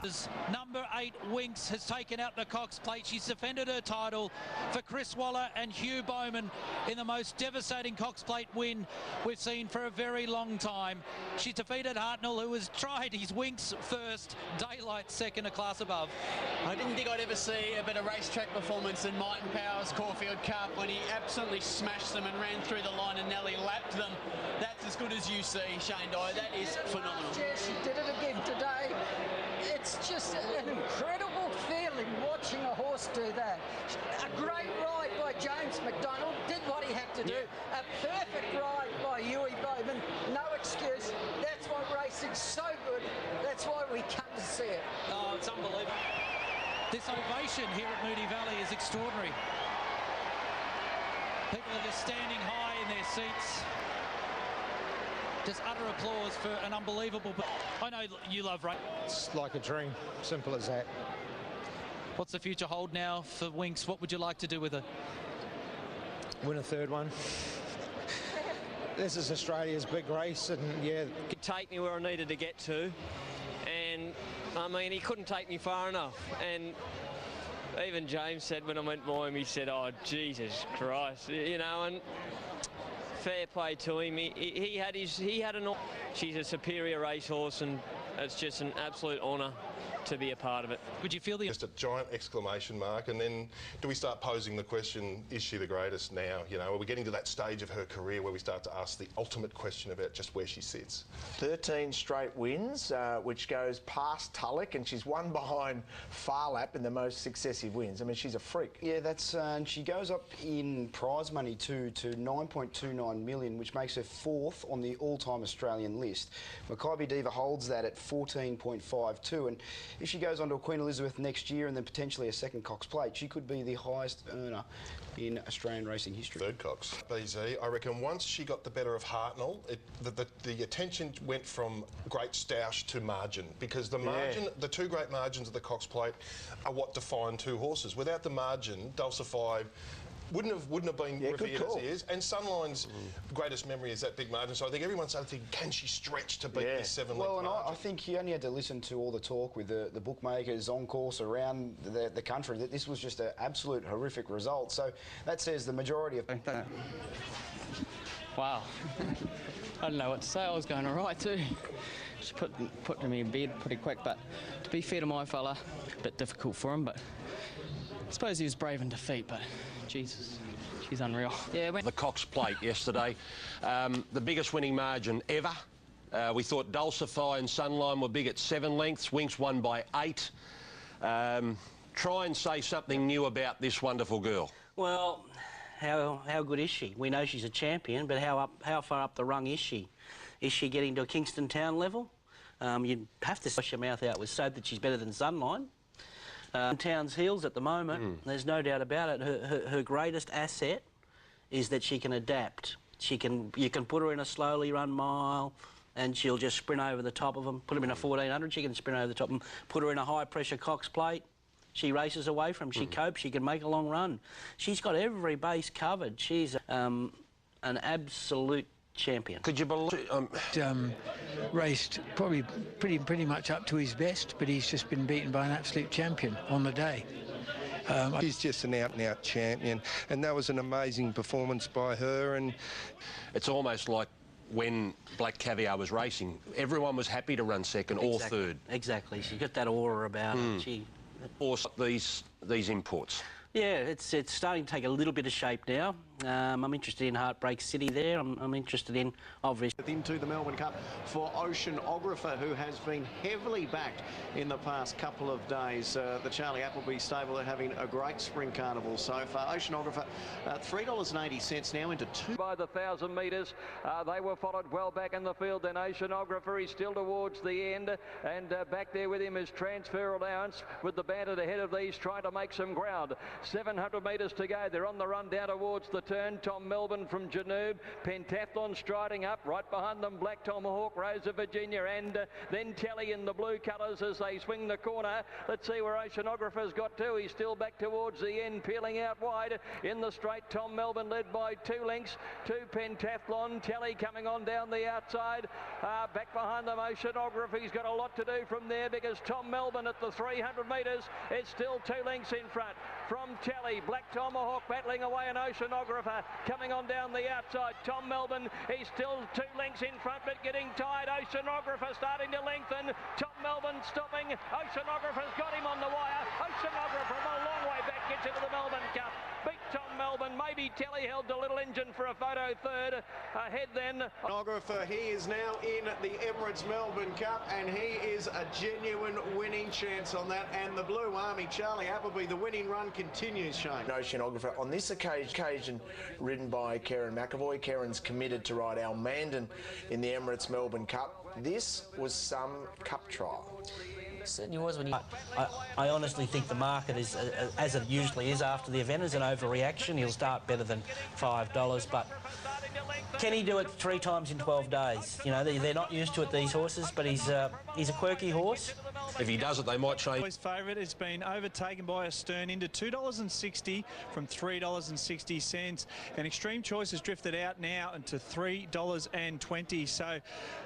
Speaker 6: 8, Winks, has taken out the Cox Plate. She's defended her title for Chris Waller and Hugh Bowman in the most devastating Cox Plate win we've seen for a very long time. She's defeated Hartnell, who has tried his Winks first, Daylight second, a class above.
Speaker 9: I didn't think I'd ever see a better racetrack performance than Might and Power's Caulfield Cup when he absolutely smashed them and ran through the line and Nelly lapped them. That's as good as you see, Shane Dye. That is phenomenal.
Speaker 14: Yeah, she did it again today. It's just an incredible feeling
Speaker 2: rewarding watching a horse do that. A great ride by James McDonald, did what he had to do. A perfect ride by Huey Bowman, no excuse. That's why racing's so good. That's why we come to see it.
Speaker 6: Oh, it's unbelievable. This ovation here at Moonee Valley is extraordinary. People are just standing high in their seats. Just utter applause for an unbelievable... I know you love racing.
Speaker 14: It's like a dream, simple as that.
Speaker 6: What's the future hold now for Winx? What would you like to do with her?
Speaker 14: Win a third one. This is Australia's big race, and yeah.
Speaker 16: Could take me where I needed to get to, and I mean, he couldn't take me far enough. And even James said when I went by him, he said, "Oh, Jesus Christ," you know, and fair play to him. He had an. She's a superior racehorse, and it's just an absolute honour to be a part of it.
Speaker 6: Would you feel
Speaker 18: just a giant exclamation mark, and then do we start posing the question, is she the greatest now? You know, are we getting to that stage of her career where we start to ask the ultimate question about just where she sits?
Speaker 19: 13 straight wins, which goes past Tulloch, and she's one behind Farlap in the most successive wins. I mean, she's a freak.
Speaker 7: Yeah, that's and she goes up in prize money too to 9.29 million, which makes her 4th on the all-time Australian list. Makybe Diva holds that at 14.52, and if she goes on to a Queen Elizabeth next year and then potentially a second Cox Plate, she could be the highest earner in Australian racing history.
Speaker 18: Third Cox. BZ, I reckon once she got the better of Hartnell, the attention went from great stoush to margin, because the margin, the two great margins of the Cox Plate are what define two horses. Without the margin, Dulcify wouldn't have been revered as he is, and Sunline's greatest memory is that big margin. So I think everyone's starting to think, can she stretch to beat this 7-length
Speaker 7: Well, and
Speaker 18: margin?
Speaker 7: I think you only had to listen to all the talk with the bookmakers on course around the country that this was just an absolute horrific result. So that says the majority of...
Speaker 25: Wow. I don't know what to say. I was going all right too. She put me in bed pretty quick, but to be fair to my fella, a bit difficult for him, but I suppose he was brave in defeat, but Jesus, she's unreal.
Speaker 3: Yeah, the Cox Plate yesterday, the biggest winning margin ever. We thought Dulcify and Sunline were big at 7 lengths. Winx won by 8. Try and say something new about this wonderful girl.
Speaker 4: Well, how good is she? We know she's a champion, but how far up the rung is she? Is she getting to a Kingston Town level? You'd have to wash your mouth out with soap that she's better than Sunline. Town's heels at the moment, there's no doubt about it. Her greatest asset is that she can adapt. You can put her in a slowly run mile and she'll just sprint over the top of them. Put her in a 1400, she can sprint over the top of them. Put her in a high pressure Cox Plate, she races away from them. She copes, she can make a long run. She's got every base covered. She's an absolute champion.
Speaker 3: Could you believe
Speaker 26: raced probably pretty much up to his best, but he's just been beaten by an absolute champion on the day.
Speaker 27: He's just an out-and-out champion, and that was an amazing performance by her. And
Speaker 3: it's almost like when Black Caviar was racing, everyone was happy to run second or third.
Speaker 4: Exactly. She got that aura about her.
Speaker 3: Or these imports.
Speaker 4: Yeah, it's starting to take a little bit of shape now. I'm interested in Heartbreak City there. I'm interested in, obviously...
Speaker 15: Into the Melbourne Cup for Oceanographer, who has been heavily backed in the past couple of days. The Charlie Appleby stable are having a great spring carnival so far. Oceanographer, $3.80 now into 2...
Speaker 17: By the 1,000 metres, they were followed well back in the field. Then Oceanographer is still towards the end, and back there with him is Transfer Allowance, with the bandit ahead of these trying to make some ground. 700 metres to go. They're on the run down towards the turn. Tom Melbourne from Janoob. Pentathlon striding up. Right behind them, Black Tomahawk, Rose of Virginia, and then Telly in the blue colours as they swing the corner. Let's see where Oceanographer's got to. He's still back towards the end, peeling out wide. In the straight, Tom Melbourne led by 2 lengths to Pentathlon. Telly coming on down the outside. Back behind them, Oceanographer's got a lot to do from there, because Tom Melbourne at the 300 metres is still 2 lengths in front. From Telly, Black Tomahawk battling away an Oceanographer coming on down the outside. Tom Melbourne, he's still 2 lengths in front but getting tired. Oceanographer starting to lengthen. Tom Melbourne stopping. Oceanographer's got him on the wire. Oceanographer from a long way back gets into the Melbourne Cup. Beat Tom Melbourne. Maybe Telly held the little engine for a photo third. Ahead then.
Speaker 15: Oceanographer, he is now in the Emirates Melbourne Cup, and he is a genuine winning chance on that. And the Blue Army, Charlie Appleby, the winning run continues, Shane.
Speaker 19: Oceanographer on this occasion ridden by Karen McAvoy. Karen's committed to ride Al Mandan in the Emirates Melbourne Cup. This was some cup trial.
Speaker 4: It certainly was. When I honestly think the market is, as it usually is after the event, is an overreaction. He'll start better than $5, but can he do it 3 times in 12 days? You know, they're not used to it, these horses, but he's a quirky horse.
Speaker 3: If he does it, they might change.
Speaker 5: His favourite has been overtaken by Astern into $2.60 from $3.60, and Extreme Choice has drifted out now into $3.20. So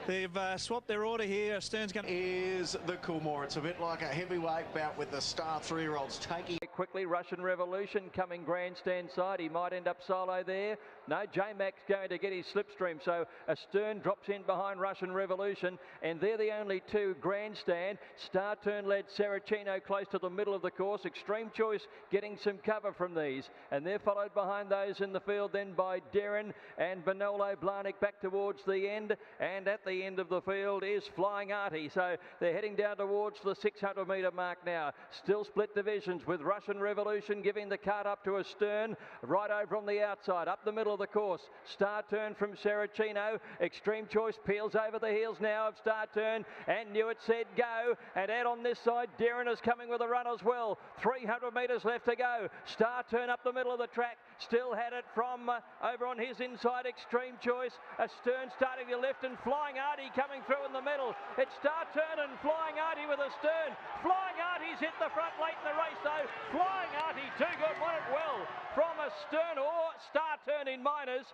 Speaker 5: they've swapped their order here. Astern's going to...
Speaker 15: Is the Coolmore. It's a bit like a heavyweight bout with the star 3-year-olds taking...
Speaker 17: Quickly, Russian Revolution coming grandstand side. He might end up solo there. No, J-Mac's going to get his slipstream. So Astern drops in behind Russian Revolution, and they're the only two grandstand. Star Turn led Saracino close to the middle of the course. Extreme Choice getting some cover from these, and they're followed behind those in the field then by Darren and Manolo Blahnik back towards the end, and at the end of the field is Flying Artie. So they're heading down towards the 600 metre mark now. Still split divisions with Russian Revolution giving the cart up to Astern, right over on the outside, up the middle of the course. Star Turn from Saracino. Extreme Choice peels over the heels now of Star Turn, and Newitt said go, and out on this side Darren is coming with a run as well. 300 metres left to go. Star Turn up the middle of the track, still had it from over on his inside. Extreme Choice. Astern starting to lift, and Flying Artie coming through in the middle. It's Star Turn and Flying Artie with Astern. Flying Artie's hit the front late in the race though. Flying Artie, too good, won it well from Astern or Star Turn in minors.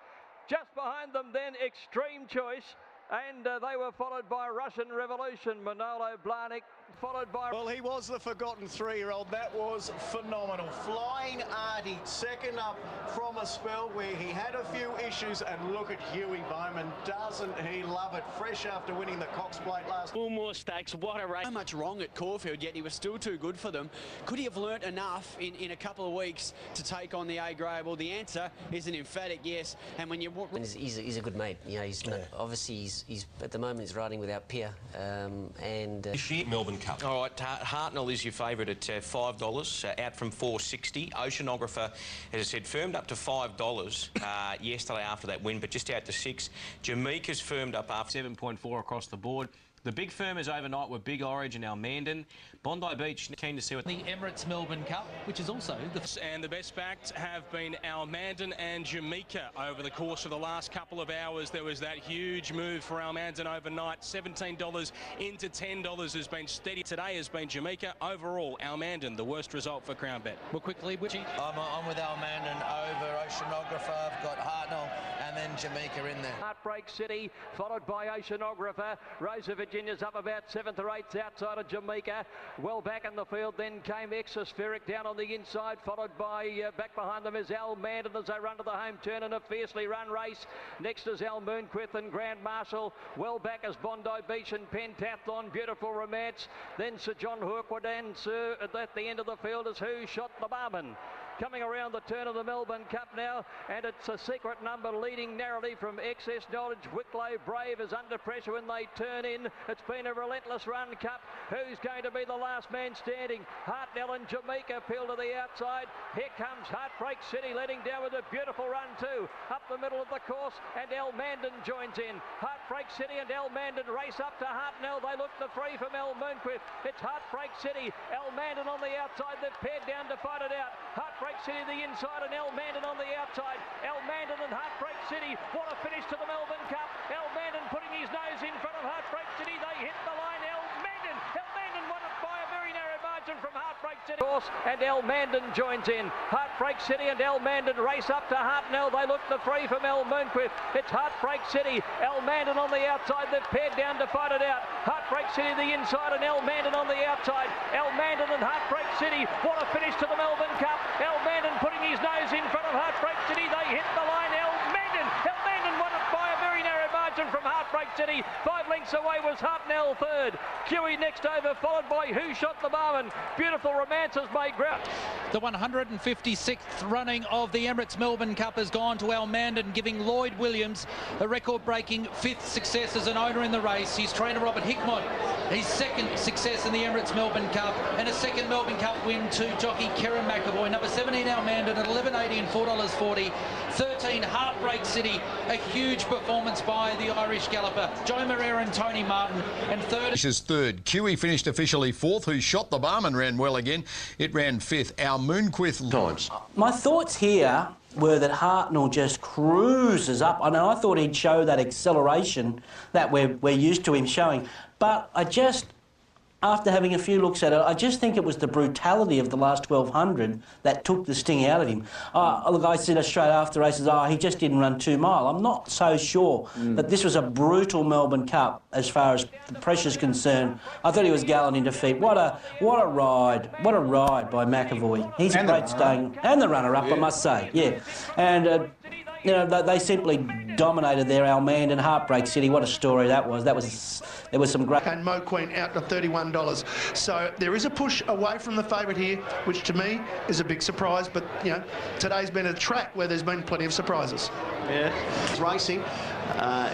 Speaker 17: Just behind them then Extreme Choice, and they were followed by Russian Revolution. Manolo Blahnik followed by...
Speaker 15: Well, he was the forgotten 3-year-old. That was phenomenal. Flying Artie, second up from a spell where he had a few issues, and look at Huey Bowman. Doesn't he love it? Fresh after winning the Cox Plate last...
Speaker 9: Coolmore Stakes, what a race. So much wrong at Caulfield, yet he was still too good for them. Could he have learnt enough in a couple of weeks to take on the A-grade? Well, the answer is an emphatic yes. And when you...
Speaker 10: He's a good mate. You know, he's obviously he's at the moment he's riding without peer.
Speaker 3: Melbourne Cup.
Speaker 12: All right, Hartnell is your favourite at $5, out from $4.60. Oceanographer, as I said, firmed up to $5 yesterday after that win, but just out to $6. Jamaica's firmed up after
Speaker 22: 7.4 across the board. The big firmers overnight were Big Orange and Al Mandan. Bondi Beach, keen to see what...
Speaker 6: The Emirates Melbourne Cup, which is also the...
Speaker 22: And the best backed have been Al Mandan and Jamaica. Over the course of the last couple of hours, there was that huge move for Al Mandan overnight. $17 into $10 has been steady. Today has been Jamaica. Overall, Al Mandan, the worst result for Crown Bet.
Speaker 6: Well, quickly, which...
Speaker 13: I'm with Al Mandan over Oceanographer. I've got Hartnell and then Jamaica in there.
Speaker 17: Heartbreak City, followed by Oceanographer. Rosa Virginia's up about 7th or 8th outside of Jamaica. Well back in the field, then came Exospheric down on the inside, followed by, back behind them is Al Mandan as they run to the home turn in a fiercely run race. Next is Al Moonquith and Grand Marshal. Well back is Bondi Beach and Pentathlon, Beautiful Romance. Then Sir John Hawkwood, and at the end of the field is Who Shot the Barman. Coming around the turn of the Melbourne Cup now, and it's a secret number leading narrowly from Excess Knowledge. Wicklow Brave is under pressure when they turn in. It's been a relentless run cup. Who's going to be the last man standing? Hartnell and Jamaica peel to the outside. Here comes Heartbreak City letting down with a beautiful run too. Up the middle of the course, and Al Mandan joins in. Heartbreak City and Al Mandan race up to Hartnell. They look the free from Al Moonquith. It's Heartbreak City. Al Mandan on the outside. They've paired down to fight it out. Heartbreak City the inside and Al Mandan on the outside. Al Mandan and Heartbreak City. What a finish to the Melbourne Cup. Al Mandan putting his nose in front of Heartbreak City. They hit the line. Al Mandan won it by a very narrow margin from Heartbreak City. And Al Mandan joins in. Heartbreak City and Al Mandan race up to Hartnell. They look the free from Al Moonquith. It's Heartbreak City. Al Mandan on the outside. They've paired down to fight it out. Heartbreak City the inside and Al Mandan on the outside. Al Mandan and Heartbreak City. What a finish to the Melbourne Cup. Al Mandan putting his nose in front of Heartbreak City. They hit the line. Al Mandan won it by a very narrow margin from Heartbreak Heartbreak City. 5 lengths away was Hartnell third. Huey next over, followed by Who Shot the Barman. Beautiful Romance has made ground.
Speaker 6: The 156th running of the Emirates Melbourne Cup has gone to Al Mandan, giving Lloyd Williams a record-breaking 5th success as an owner in the race. His trainer Robert Hickmott, his 2nd success in the Emirates Melbourne Cup, and a 2nd Melbourne Cup win to jockey Kerrin McAvoy. Number 17 Al Mandan at $11.80 and $4.40. 13 Heartbreak City, a huge performance by the Irish galloper Joe Moreira and Tony Martin, and third.
Speaker 1: Is third. Kiwi finished officially 4th. Who Shot the Barman ran well again. It ran 5th. Our Moonquith times.
Speaker 4: My thoughts here were that Hartnell just cruises up. I know I thought he'd show that acceleration that we're used to him showing, but after having a few looks at it, I just think it was the brutality of the last 1200 that took the sting out of him. Look, I said straight after races, he just didn't run 2 mile. I'm not so sure that this was a brutal Melbourne Cup as far as the pressure's concerned. I thought he was gallant in defeat. What a ride by McAvoy. He's a great staying, and the runner-up, I must say, yeah. And you know, they simply dominated their Al Mandan Heartbreak City. What a story that was. There was some great...
Speaker 8: And Mo Queen out to $31. So there is a push away from the favourite here, which to me is a big surprise. But, you know, today's been a track where there's been plenty of surprises.
Speaker 15: Yeah, it's racing.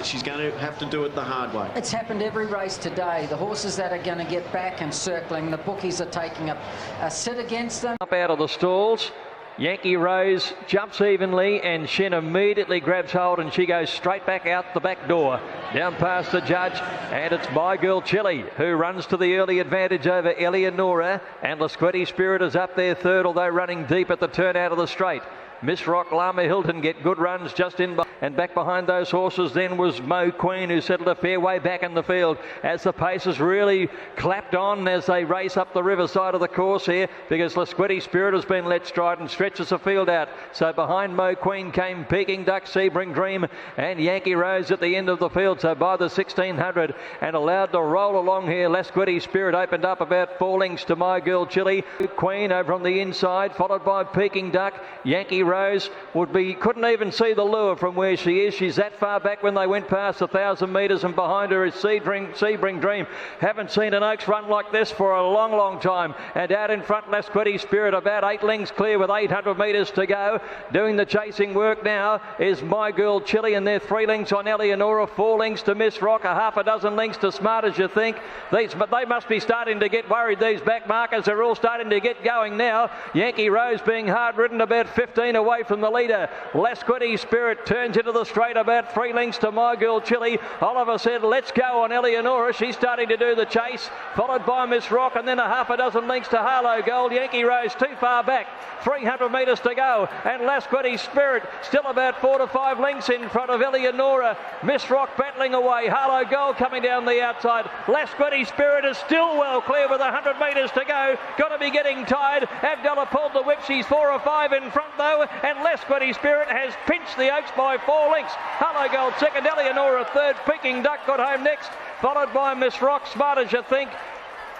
Speaker 15: She's going to have to do it the hard way.
Speaker 2: It's happened every race today. The horses that are going to get back and circling, the bookies are taking a sit against them.
Speaker 17: Up out of the stalls. Yankee Rose jumps evenly and Shen immediately grabs hold and she goes straight back out the back door. Down past the judge, and it's My Girl Chili who runs to the early advantage over Eleonora, and Lasquetti Spirit is up there third, although running deep at the turn out of the straight. Miss Rock, Lama Hilton get good runs just in, and back behind those horses then was Mo Queen, who settled a fair way back in the field as the paces really clapped on as they race up the riverside of the course here, because Lasquetti Spirit has been let stride and stretches the field out. So behind Mo Queen came Peking Duck, Sebring Dream and Yankee Rose at the end of the field. So by the 1600 and allowed to roll along here, Lasquetti Spirit opened up about 4 lengths to My Girl Chili. Queen over on the inside, followed by Peking Duck. Yankee Rose couldn't even see the lure from where she is. She's that far back when they went past 1,000 metres, and behind her is Sebring Dream. Haven't seen an Oaks run like this for a long, long time. And out in front, Lasquetti Spirit about 8 lengths clear with 800 metres to go. Doing the chasing work now is My Girl Chili, and they're 3 lengths on Eleonora, 4 lengths to Miss Rock, a half a dozen lengths to Smart As You Think. But they must be starting to get worried. These back markers are all starting to get going now. Yankee Rose being hard ridden, about 15 away from the leader. Lasquetti Spirit turns into the straight about 3 lengths to My Girl Chili. Oliver said, let's go on Eleonora. She's starting to do the chase, followed by Miss Rock, and then a half a dozen lengths to Harlow Gold. Yankee Rose too far back, 300 metres to go, and Lasquetti Spirit still about 4 to 5 lengths in front of Eleonora. Miss Rock battling away, Harlow Gold coming down the outside. Lasquetti Spirit is still well clear with 100 metres to go. Got to be getting tired. Abdullah pulled the whip. She's 4 or 5 in front though, and Lasquetti Spirit has pinched the Oaks by 4 lengths. Harlow Gold second, Eleonora third, Peking Duck got home next, followed by Miss Rock, Smart As You Think.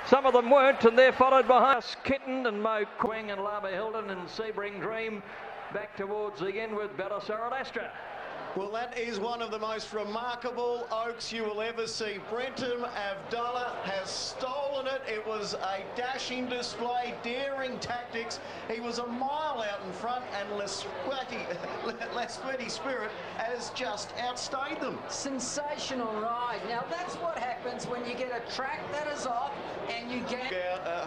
Speaker 17: Some of them weren't, and they're followed behind us. Kitten and Mo Queen and Lama Hilton and Sebring Dream back towards the end with Belisara Lastra.
Speaker 15: Well, that is one of the most remarkable Oaks you will ever see. Brenton Avdulla has stolen it. It was a dashing display, daring tactics. He was a mile out in front, and Lasquetti Spirit has just outstayed them.
Speaker 2: Sensational ride. Now, that's what happens when you get a track that is off and you get...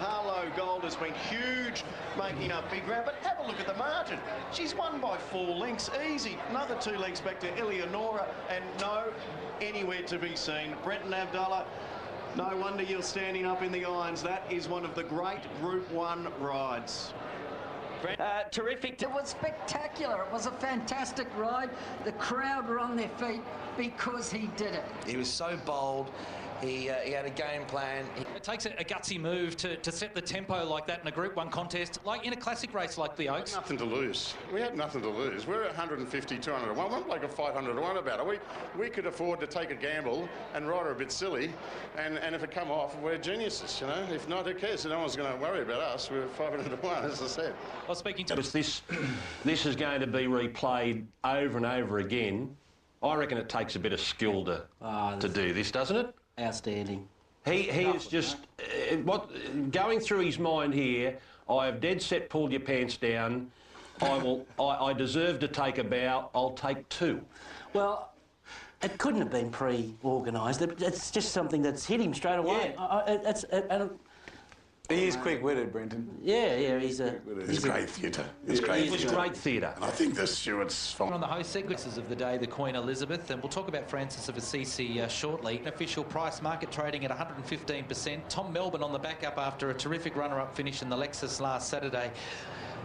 Speaker 15: Harlow Gold has been huge, making up big ground, but have a look at the margin. She's won by 4 lengths, easy. Another 2 lengths back to Eleonora, and no anywhere to be seen. Brenton Avdulla, no wonder you're standing up in the irons. That is one of the great Group 1 rides.
Speaker 2: Terrific. It was spectacular. It was a fantastic ride. The crowd were on their feet because he did it.
Speaker 13: He was so bold. He had a game plan.
Speaker 6: It takes a gutsy move to set the tempo like that in a Group 1 contest, like in a classic race like the Oaks.
Speaker 11: Nothing to lose. We had nothing to lose. We're at 150, 200 to 1. We're like a 500 to 1 about it. We could afford to take a gamble and ride her a bit silly, and if it come off, we're geniuses, you know. If not, who cares? No one's going to worry about us. We're 500 to 1, as I said.
Speaker 6: Well, speaking to
Speaker 3: this is going to be replayed over and over again I reckon it takes a bit of skill to do this, doesn't it?
Speaker 4: Outstanding.
Speaker 3: He is just going through his mind here. I have dead set pulled your pants down. I deserve to take a bow. I'll take 2.
Speaker 4: Well, it couldn't have been pre-organised. It's just something that's hit him straight away.
Speaker 14: Yeah. He is quick-witted, Brenton.
Speaker 4: Yeah, he's
Speaker 14: great theatre. It's
Speaker 3: great. It was great theatre.
Speaker 14: And I think the stewards fine.
Speaker 6: On the host sequences of the day, the Queen Elizabeth, and we'll talk about Francis of Assisi shortly. An official price market trading at 115%. Tom Melbourne on the back up after a terrific runner-up finish in the Lexus last Saturday.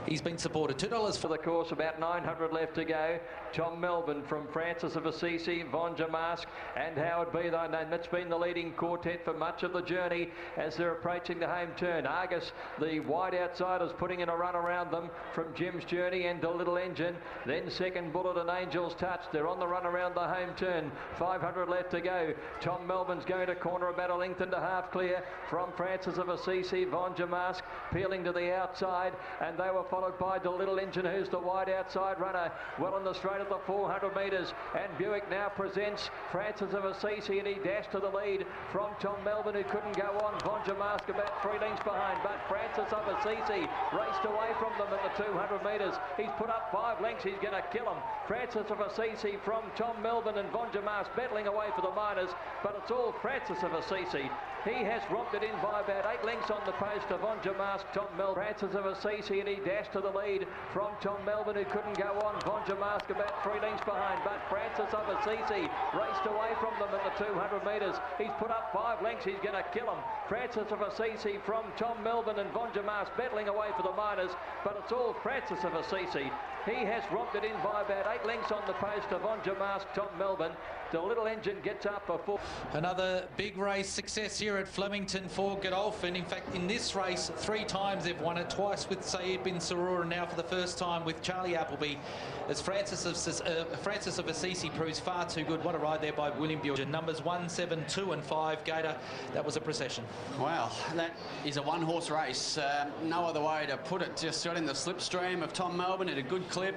Speaker 6: He's been supported. $2
Speaker 17: for the course, about 900 left to go. Tom Melbourne from Francis of Assisi, Vonja Mask and Howard Beathine. That's been the leading quartet for much of the journey as they're approaching the home turn. Argus, the wide outsiders, putting in a run around them from Jim's Journey and a Little Engine. Then Second Bullet and Angel's Touch. They're on the run around the home turn. 500 left to go. Tom Melbourne's going to corner about a length and a half clear from Francis of Assisi. Vonja Mask peeling to the outside, and they were followed by the Little Engine, who's the wide outside runner, well on the straight of the 400 metres. And Buick now presents Francis of Assisi, and he dashed to the lead from Tom Melbourne, who couldn't go on. Vonja Mask about 3 lengths behind, but Francis of Assisi raced away from them at the 200 metres. He's put up 5 lengths. He's going to kill him. Francis of Assisi from Tom Melbourne and Vonja Mask battling away for the minors, but it's all Francis of Assisi. He has romped it in by about 8 lengths on the post to Vonja Mask, Tom Melbourne. Francis of Assisi, and he dashed to the lead from Tom Melbourne, who couldn't go on. Vonja Mask about 3 lengths behind, but Francis of Assisi raced away from them at the 200 metres. He's put up 5 lengths. He's going to kill him. Francis of Assisi from Tom Melbourne and Vonja Mask battling away for the minors, but it's all Francis of Assisi. He has romped it in by about 8 lengths on the post to Vonja Mask, Tom Melbourne. The Little Engine gets up before.
Speaker 6: Another big race success here at Flemington for Godolphin. In fact, in this race, 3 times they've won it, twice with Saeed bin Sarur, and now for the first time with Charlie Appleby, as Francis of Assisi proves far too good. What a ride there by William Buick. Numbers 1, 7, 2 and 5. Gator, that was a procession.
Speaker 9: Wow, that is a one-horse race. No other way to put it. Just got in the slipstream of Tom Melbourne at a good clip.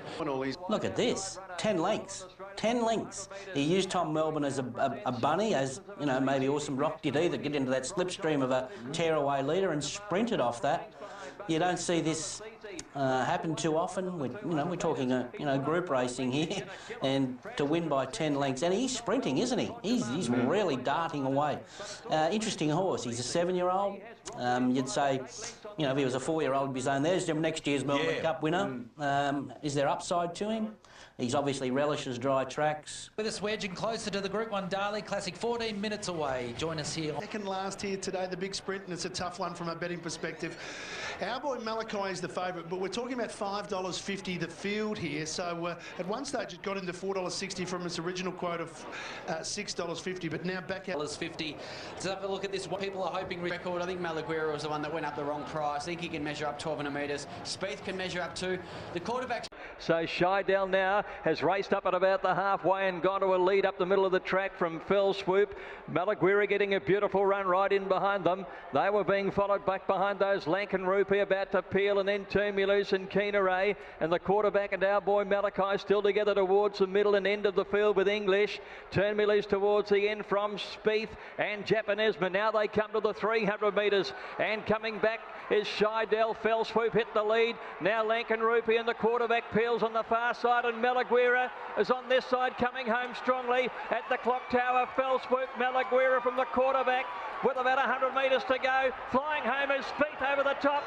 Speaker 4: Look at this, 10 lengths. 10 lengths. He used Tom Melbourne as a bunny, as, you know, maybe Awesome Rock did either, get into that slipstream of a tearaway leader and sprinted off that. You don't see this happen too often. We're talking group racing here, and to win by 10 lengths, and he's sprinting, isn't he? He's really darting away. Interesting horse. He's a 7-year-old. You'd say, you know, if he was a 4-year-old, he'd be saying, there's next year's Melbourne Cup winner. Is there upside to him? He's obviously relishes dry tracks.
Speaker 6: With us wedging closer to the Group 1 Darley Classic, 14 minutes away. Join us here.
Speaker 8: Second last here today, the big sprint, and it's a tough one from a betting perspective. Our boy Malachi is the favourite, but we're talking about $5.50 the field here. So at one stage it got into $4.60 from its original quote of $6.50, but now back out.
Speaker 6: $50. Let's have a look at this. What people are hoping
Speaker 9: record. I think Malaguera was the one that went up the wrong price. I think he can measure up 1,200 metres. Spieth can measure up too. The quarterback.
Speaker 17: So Scheidel now has raced up at about the halfway and gone to a lead up the middle of the track from Fell Swoop. Malaguera getting a beautiful run right in behind them. They were being followed back behind those Lankan Rupee about to peel, and then Turn Me Loose and Keen Array, and the quarterback and our boy Malachi still together towards the middle and end of the field with English. Turn Me Loose towards the end from Spieth and Japanesma. Now they come to the 300 metres, and coming back is Scheidel. Fell Swoop hit the lead. Now Lankan Rupee and the quarterback peels on the far side, and Malaguera is on this side coming home strongly at the clock tower. Fell Swoop, Malaguera from the quarterback with about 100 metres to go. Flying home is Spieth over the top.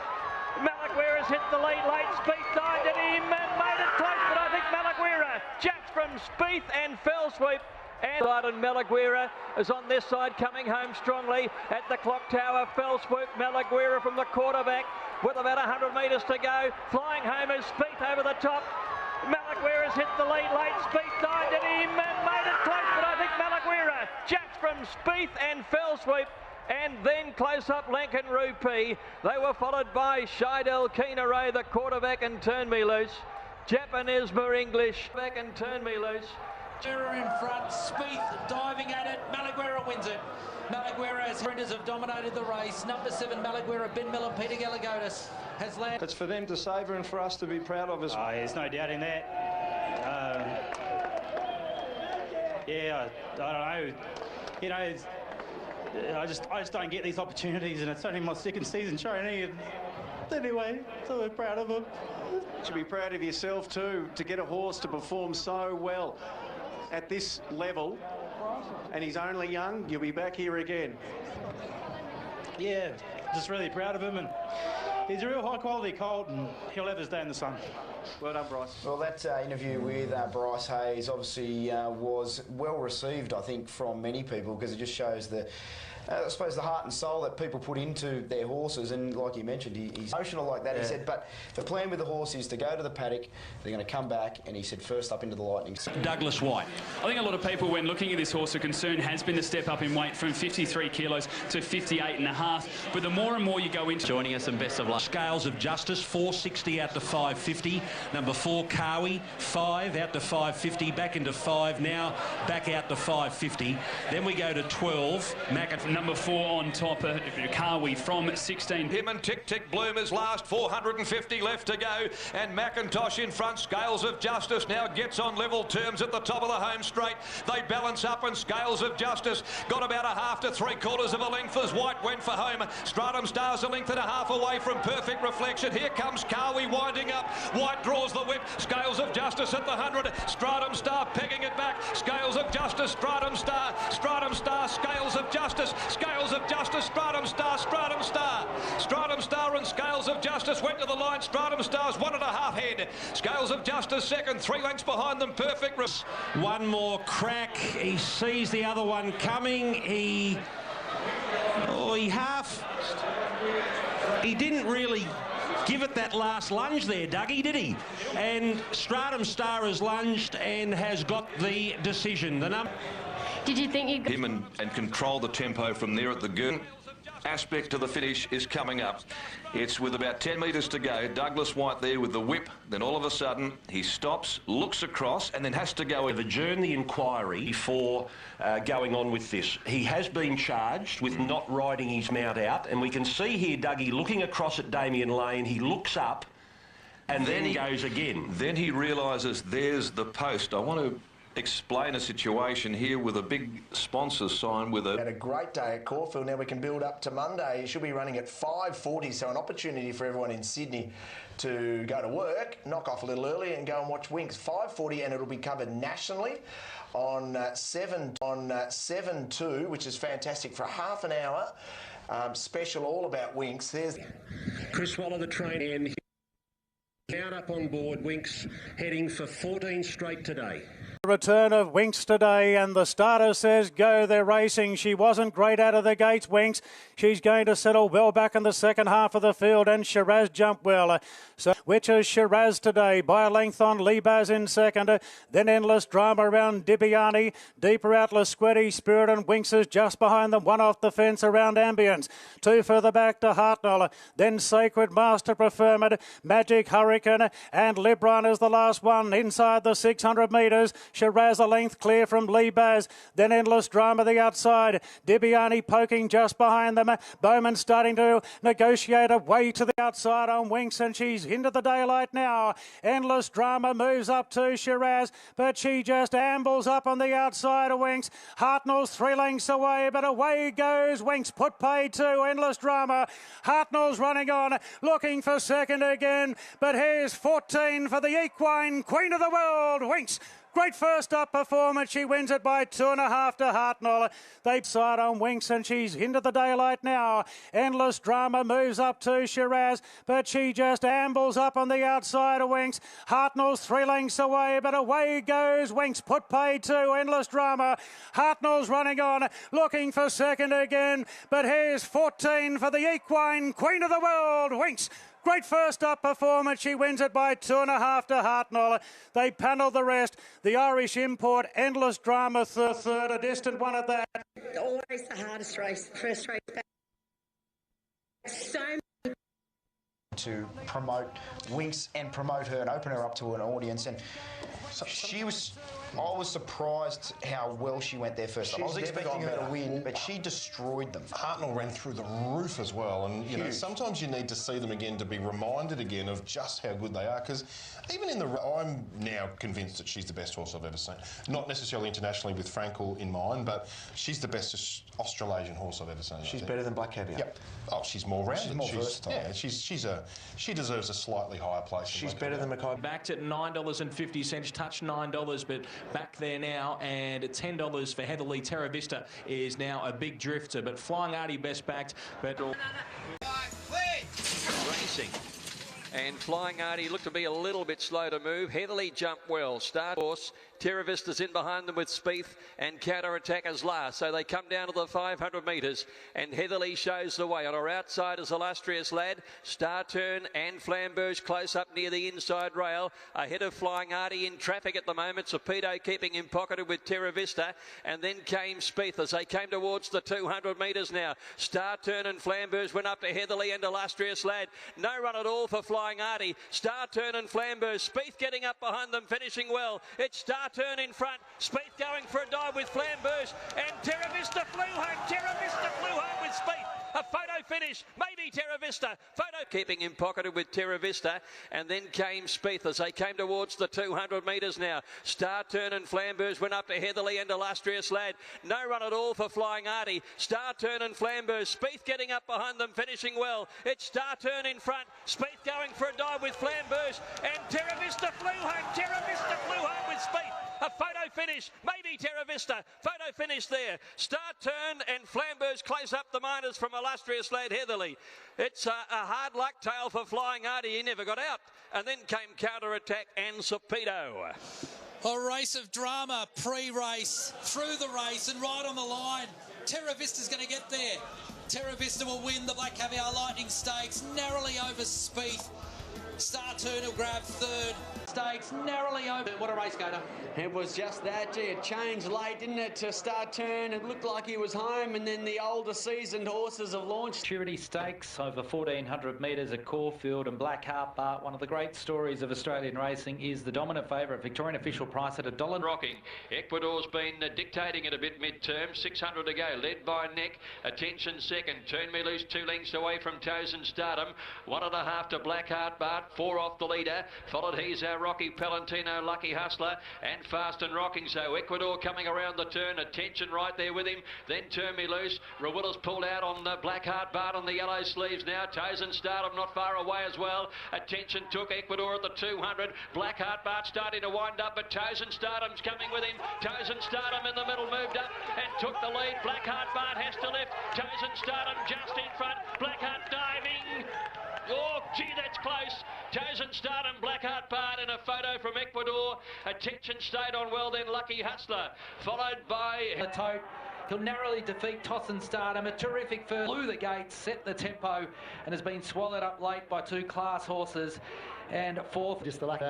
Speaker 17: Malaguera's hit the lead late. Spieth dived at him and made it close, but I think Malaguera jacks from Spieth and Fell Swoop. And Malaguera is on this side coming home strongly at the clock tower. Fell Swoop, Malaguera from the quarterback with about 100 metres to go. Flying home is Spieth over the top. Malaguera's hit the lead late. Spieth dived at him and made it close, but I think Malaguera jacks from Spieth and Fell Swoop. And then close up Lankan Rupee. They were followed by Scheidel, Keen Array, the quarterback, and Turn Me Loose. Japanesma, English, back and Turn Me Loose.
Speaker 6: Malaguera in front, Spieth diving at it. Malaguera wins it. Malaguera's sprinters have dominated the race. Number 7, Malaguera, Ben Miller, Peter Gallagher has landed.
Speaker 16: It's for them to savour and for us to be proud of us.
Speaker 18: Oh, there's no doubt in that.
Speaker 7: Yeah, I don't know. You know, I just don't get these opportunities, and it's only my second season training. And anyway, so we're proud of him.
Speaker 15: You should be proud of yourself too, to get a horse to perform so well at this level. And he's only young. You'll be back here again.
Speaker 7: Yeah, just really proud of him, and he's a real high-quality colt, and he'll have his day in the sun.
Speaker 15: Well done, Bryce.
Speaker 16: Well, that interview with Bryce Hayes obviously was well received, I think, from many people, because it just shows the, I suppose, the heart and soul that people put into their horses. And like you mentioned, he's emotional like that. Yeah. He said, but the plan with the horse is to go to the paddock, they're going to come back, and he said first up into the Lightning.
Speaker 3: Douglas White.
Speaker 18: I think a lot of people, when looking at this horse, are concerned has been the step up in weight from 53 kilos to 58.5. But the more and more you go into...
Speaker 3: Joining us, and best of luck. Scales of Justice, 460 out to 550. Number 4, Kawi, 5 out to 550, back into 5, now back out to 550. Then we go to 12,
Speaker 18: Number 4 on top, Kawi from 16.
Speaker 20: Him and Tick Tick Bloom is last, 450 left to go, and McIntosh in front. Scales of Justice now gets on level terms at the top of the home straight. They balance up, and Scales of Justice got about a half to 3/4 of a length as White went for home. Stratum Star's a length and a half away from Perfect Reflection. Here comes Kawi winding up. White draws the whip. Scales of Justice at the 100. Stratum Star pegging it back. Scales of Justice, Stratum Star, Scales of Justice. Scales of Justice, Stratum Star, Stratum Star. Stratum Star and Scales of Justice went to the line. Stratum Star's 1.5 head. Scales of Justice second, 3 lengths behind them. Perfect.
Speaker 3: One more crack. He sees the other one coming. He didn't really give it that last lunge there, Dougie, did he? And Stratum Star has lunged and has got the decision.
Speaker 21: Did you think you'd...
Speaker 20: Him and control the tempo from there at the girl. Aspect to the finish is coming up. It's with about 10 metres to go. Douglas White there with the whip. Then all of a sudden he stops, looks across, and then has to go.
Speaker 3: They've adjourned the inquiry before going on with this. He has been charged with not riding his mount out, and we can see here Dougie looking across at Damien Lane. He looks up, and then he goes again.
Speaker 20: Then he realises there's the post. I want to explain a situation here with a big sponsor sign with a...
Speaker 19: Had a great day at Caulfield. Now we can build up to Monday. He should be running at 5:40, so an opportunity for everyone in Sydney to go to work, knock off a little early and go and watch Winx. 5:40, and it'll be covered nationally on 7/2, which is fantastic for half an hour. Special all about Winx. There's
Speaker 3: Chris Waller, the trainer, and count up on board. Winx heading for 14 straight today.
Speaker 23: Return of Winx today, and the starter says go, they're racing. She wasn't great out of the gates, Winx. She's going to settle well back in the second half of the field, and Shiraz jumped well. So which is Shiraz today by a length on Libaz in second, then Endless Drama around Dibiani, deeper out Lasquetti, Spirit and Winx is just behind them, one off the fence around Ambience, 2 further back to Hartnell, then Sacred Master Preferment, Magic Hurricane, and Libran is the last one inside the 600 metres. Shiraz a length clear from Libaz, then Endless Drama the outside, Dibiani poking just behind them, Bowman starting to negotiate a way to the outside on Winx, and she's into the daylight now. Endless Drama moves up to Shiraz, but she just ambles up on the outside of Winx. Hartnell's 3 lengths away, but away goes Winx. Put paid to Endless Drama. Hartnell's running on, looking for second again, but here's 14 for the equine queen of the world, Winx. Great first up performance. She wins it by 2.5 to Hartnell. They side on Winx, and she's into the daylight now. Endless Drama moves up to Shiraz, but she just ambles up on the outside of Winx. Hartnell's 3 lengths away, but away goes Winx. Put paid to Endless Drama. Hartnell's running on, looking for second again, but here's 14 for the equine queen of the world, Winx. Great first up performance. She wins it by 2.5 to Hartnell. They panel the rest. The Irish import, Endless Drama, third, a distant one at that.
Speaker 21: Always the hardest race, the first race back. So
Speaker 16: to promote Winx and promote her and open her up to an audience. And I was surprised how well she went there first time. I was expecting her to win, but she destroyed them.
Speaker 19: Hartnell ran through the roof as well, and you know sometimes you need to see them again to be reminded again of just how good they are. Because even in the, I'm now convinced that she's the best horse I've ever seen. Not necessarily internationally with Frankel in mind, but she's the best Australasian horse I've ever seen.
Speaker 14: She's better than Black Caviar.
Speaker 19: Yep. Oh, she's more rounded.
Speaker 14: She's more versatile.
Speaker 19: Yeah, she deserves a slightly higher place.
Speaker 14: She's better than Mackay.
Speaker 22: Backed at $9.50, touched $9, but back there now, and at $10 for Heatherly. Terra Vista is now a big drifter, but Flying Artie best backed, but...
Speaker 5: Racing. And Flying Artie looked to be a little bit slow to move. Heatherly jumped well. Start horse. Terra Vista's in behind them with Spieth and counter-attackers last. So they come down to the 500 metres and Heatherly shows the way. On her outside is Illustrious Lad. Star Turn and Flamberge close up near the inside rail. Ahead of Flying Artie in traffic at the moment. Sapedo keeping him pocketed with Terra Vista. And then came Spieth as they came towards the 200 metres now. Star Turn and Flamberge went up to Heatherly and Illustrious Lad. No run at all for Flying Artie. Star Turn and Flamberge. Spieth getting up behind them, finishing well. It's Star Turn in front. Spieth going for a dive with Flamberge. And Terra Vista flew home. Terra Vista flew home with Spieth. A photo finish. Maybe Terra Vista. Photo keeping him pocketed with Terra Vista. And then came Spieth as they came towards the 200 metres now. Star Turn and Flamberge went up to Heatherly and Illustrious Lad. No run at all for Flying Artie. Star Turn and Flamberge. Spieth getting up behind them, finishing well. It's Star Turn in front. Spieth going for a dive with Flamberge. And Terra Vista flew home. Terra Vista flew home with Spieth. A photo finish. Maybe Terra Vista. Photo finish there. Start Turn and Flamberge close up the minors from Illustrious Lad Heatherly. It's a hard luck tale for Flying Artie. He never got out. And then came counter-attack and Sapedo.
Speaker 6: A race of drama, pre-race, through the race and right on the line. Terra Vista's going to get there. Terra Vista will win the Black Caviar Lightning Stakes, narrowly over Spieth. Star Turn will grab third. Stakes narrowly over. What a race, Gator.
Speaker 9: It was just that. Gee, it changed late, didn't it, to Star Turn? It looked like he was home, and then the older seasoned horses have launched.
Speaker 6: Purity Stakes over 1,400 metres at Caulfield and Black Heart Bar. One of the great stories of Australian racing is the dominant favourite, Victorian Official Price at $1.
Speaker 5: Rocking. Ecuador's been dictating it a bit mid-term. 600 to go, led by Neck. Attention second. Turn Me Loose 2 lengths away from Tozen Stardom. 1.5 to Black Heart Bar. 4 off the leader. Followed he's our Rocky Palantino, Lucky Hustler, and Fast and Rocking. So Ecuador coming around the turn. Attention right there with him. Then Turn Me Loose. Rawilla's pulled out on the Black Heart Bart on the yellow sleeves now. Tozen Stardom not far away as well. Attention took Ecuador at the 200. Black Heart Bart starting to wind up, but Tozen Stardom's coming with him. Tozen Stardom in the middle moved up and took the lead. Black Heart Bart has to lift. Tozen Stardom just in front. Black Heart diving. Oh, gee, that's close. Tozen Stardom, Blackheart Bart in a photo from Ecuador. Attention stayed on well then, Lucky Hustler. Followed by...
Speaker 6: The tote. He'll narrowly defeat Tossen Stardom. A terrific first. Blew the gate, set the tempo, and has been swallowed up late by 2 class horses. And fourth...
Speaker 10: Just the luck.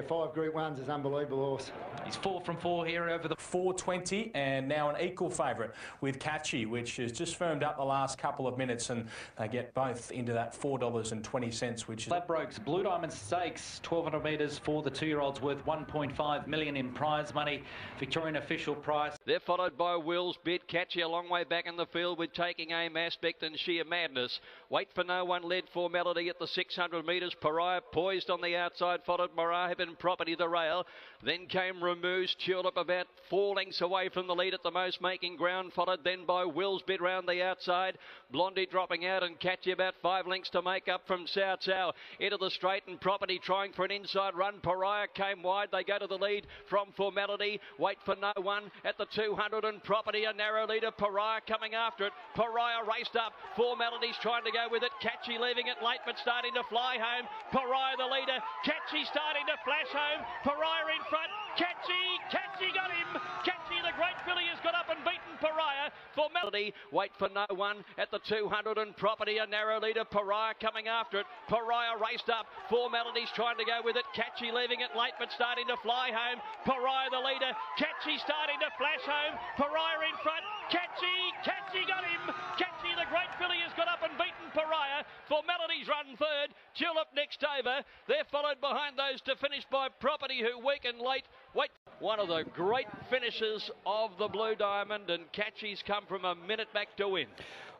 Speaker 10: Five Group 1s is unbelievable horse.
Speaker 6: He's 4 from 4 here over the
Speaker 22: 420 and now an equal favourite with Catchy, which has just firmed up the last couple of minutes, and they get both into that $4.20, which is...
Speaker 6: Ladbrokes Blue Diamond Stakes, 1,200 metres for the 2-year-olds worth $1.5 million in prize money. Victorian Official Price.
Speaker 5: They're followed by Will's Bid. Catchy a long way back in the field with Taking Aim, Aspect and Sheer Madness. Wait for No One led for Melody at the 600 metres. Pariah poised on the outside, followed Marahib Property the rail. Then came Remoose Tulip about 4 lengths away from the lead at the most, making ground, followed then by Will's Bid round the outside. Blondie dropping out and Catchy about 5 lengths to make up from South Sow. Into the straight and Property trying for an inside run. Pariah came wide. They go to the lead from Formality. Wait for No One at the 200 and Property a narrow leader. Pariah coming after it. Pariah raced up. Formality's trying to go with it. Catchy leaving it late but starting to fly home. Pariah the leader. Catchy starting to flash home. Pariah in front. Catchy got him. Catchy, the great filly, has got up and beaten Pariah. Formality, wait for No One at the 200 and Property a narrow leader. Pariah coming after it. Pariah raced up. Formality's trying to go with it. Catchy leaving it late but starting to fly home. Pariah the leader. Catchy starting to flash home. Pariah in front. Catchy got him. Catchy, the great filly, has got up and beaten Pariah.
Speaker 17: Formalities run third. Tulip next over. They're followed behind those to finish by Property, who weakened late. Wait, one of the great finishes of the Blue Diamond, and Catchy's come from a minute back to win.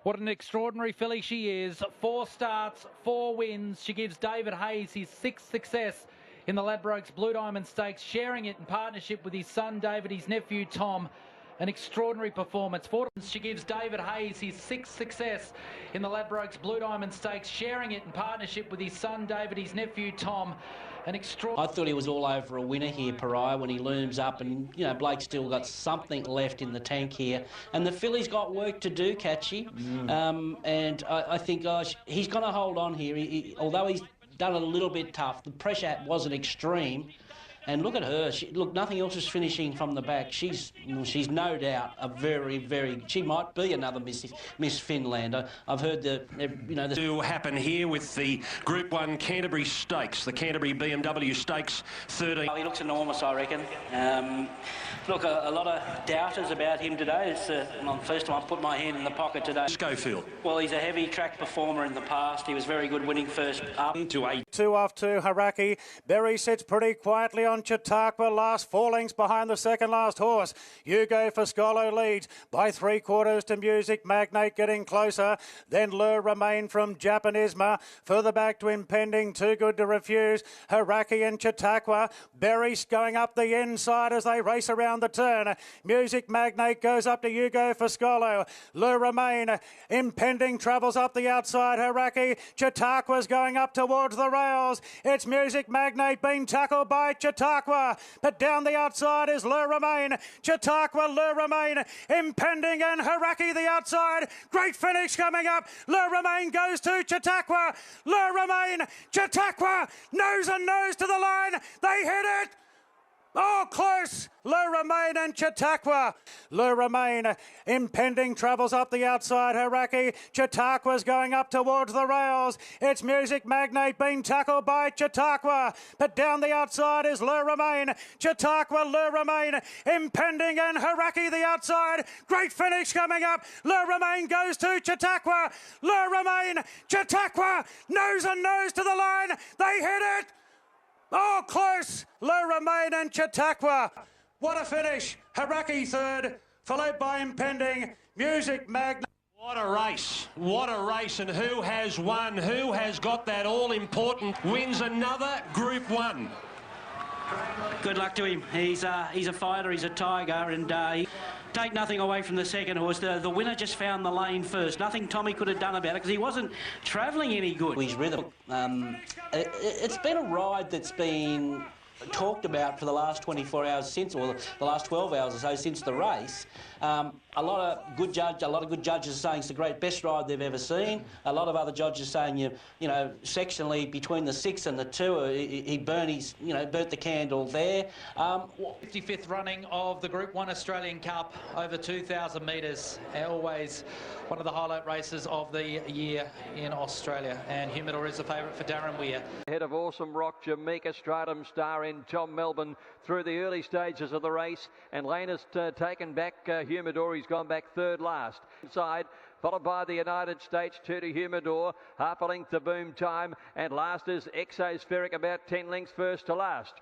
Speaker 6: What an extraordinary filly she is. 4 starts, 4 wins. She gives David Hayes his 6th success in the Ladbrokes Blue Diamond Stakes, sharing it in partnership with his son David, his nephew Tom. An extraordinary performance. She gives David Hayes his 6th success in the Ladbrokes Blue Diamond Stakes, sharing it in partnership with his son David, his nephew Tom. I thought he was all over a winner here, Pariah, when he looms up, and you know Blake's still got something left in the tank here, and the filly's got work to do, Catchy. And I think he's going to hold on here. Although he's done it a little bit tough, the pressure wasn't extreme. And look at her. Look, nothing else is finishing from the back. She's no doubt a very, very... She might be another Miss Finland. I've heard
Speaker 3: to happen here with the Group 1 Canterbury Stakes, the Canterbury BMW Stakes 13.
Speaker 4: He looks enormous, I reckon. Look, a lot of doubters about him today. It's the first time I put my hand in the pocket today.
Speaker 3: Schofield.
Speaker 4: Well, he's a heavy track performer in the past. He was very good winning first up.
Speaker 23: To 8. 2 off to Haraki. Berry sits pretty quietly on Chautauqua. Last 4 lengths behind the second last horse. Hugo Foscolo leads by 3/4 to Music Magnate, getting closer. Then Le Remain from Japanisma. Further back to Impending, Too Good to Refuse. Haraki and Chautauqua. Berry going up the inside as they race around the turn. Music Magnate goes up to Hugo Foscolo. Le Remain. Impending travels up the outside. Haraki. Chautauqua's going up towards the rails. It's Music Magnate being tackled by Chautauqua. But down the outside is Le Remain. Chautauqua, Le Remain. Impending and Haraki the outside. Great finish coming up. Le Remain goes to Chautauqua. Le Remain. Chautauqua. Nose and nose to the line. They hit it. Oh, close. Le Remain and Chautauqua. Le Remain. Impending travels up the outside. Haraki. Chautauqua's going up towards the rails. It's Music Magnate being tackled by Chautauqua. But down the outside is Le Remain. Chautauqua, Le Remain. Impending and Haraki the outside. Great finish coming up. Le Remain goes to Chautauqua. Le Remain. Chautauqua. Nose and nose to the line. They hit it. Oh, close. Le Remain and Chautauqua. What a finish. Haraki third, followed by Impending. Music Magnate.
Speaker 3: What a race. What a race. And who has won? Who has got that all-important wins another Group 1?
Speaker 4: Good luck to him. He's a fighter. He's a tiger. And take nothing away from the second horse. The winner just found the lane first. Nothing Tommy could have done about it because he wasn't travelling any good. His rhythm. It's been a ride that's been talked about for the last 24 hours since, or the last 12 hours or so since the race. A lot of good judges are saying it's the best ride they've ever seen. A lot of other judges saying, you know, sectionally between the 6 and the 2, he burnt the candle there.
Speaker 6: 55th running of the Group 1 Australian Cup over 2,000 metres. Always one of the highlight races of the year in Australia. And Humidor is the favourite for Darren Weir.
Speaker 5: Ahead of Awesome Rock, Jamaica Stratum Star in Tom Melbourne through the early stages of the race. And Lane has taken back Humidor. He's gone back third last. Inside, followed by the United States, 2 to Humidor, half a length to Boom Time, and last is Exospheric, about 10 lengths first to last.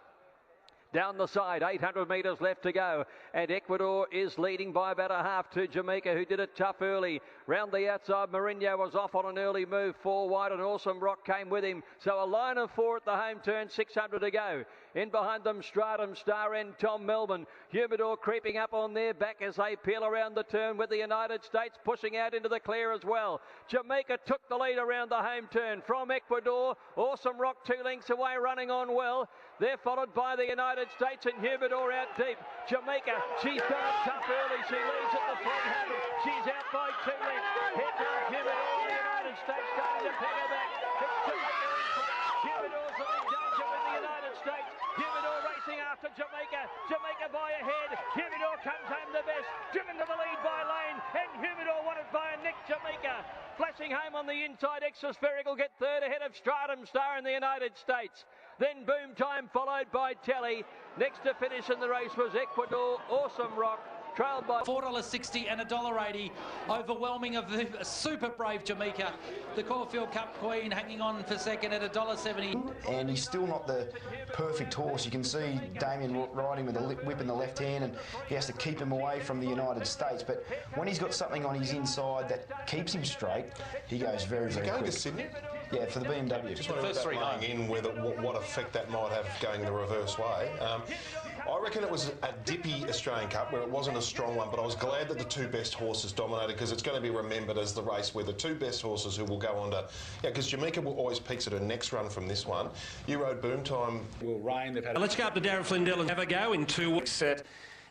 Speaker 5: Down the side, 800 metres left to go, and Ecuador is leading by about a half to Jamaica, who did it tough early. Round the outside, Mourinho was off on an early move, 4 wide, and Awesome Rock came with him. So a line of 4 at the home turn, 600 to go. In behind them, Stratum Star and Tom Melbourne. Humidor creeping up on their back as they peel around the turn, with the United States pushing out into the clear as well. Jamaica took the lead around the home turn from Ecuador. Awesome Rock 2 lengths away, running on well. They're followed by the United States and Humidor out deep. Jamaica, she's done it tough early. She leads at the 300. She's out by 2 lengths. Head down Humidor. The United States starting to peg her back. It's Jamaica in front. Humidor's in danger with the United States. Humidor racing after Jamaica. Jamaica by a head. Humidor comes home the best. Driven to the lead by Lane. And Humidor won it by a nick. Jamaica flashing home on the inside. Exospheric will get third ahead of Stratum Star in the United States. Then Boom Time followed by Telly. Next to finish in the race was Ecuador, Awesome Rock, trailed by
Speaker 6: $4.60 and $1.80. Overwhelming of the super brave Jamaica. The Caulfield Cup Queen hanging on for second at $1.70.
Speaker 16: And he's still not the perfect horse. You can see Damien riding with a whip in the left hand, and he has to keep him away from the United States. But when he's got something on his inside that keeps him straight, he goes very, very quick.
Speaker 1: Going to Sydney?
Speaker 16: Yeah, for the BMW.
Speaker 1: Just wondering about laying in what effect that might have going the reverse way. I reckon it was a dippy Australian Cup where it wasn't a strong one, but I was glad that the two best horses dominated, because it's going to be remembered as the race where the two best horses who will go on to... Yeah, because Jamaica will always peaks at her next run from this one. You rode Boom Time.
Speaker 3: Will rain. Let's go up to Darren Flindell and have a go in 2 weeks.
Speaker 23: Set.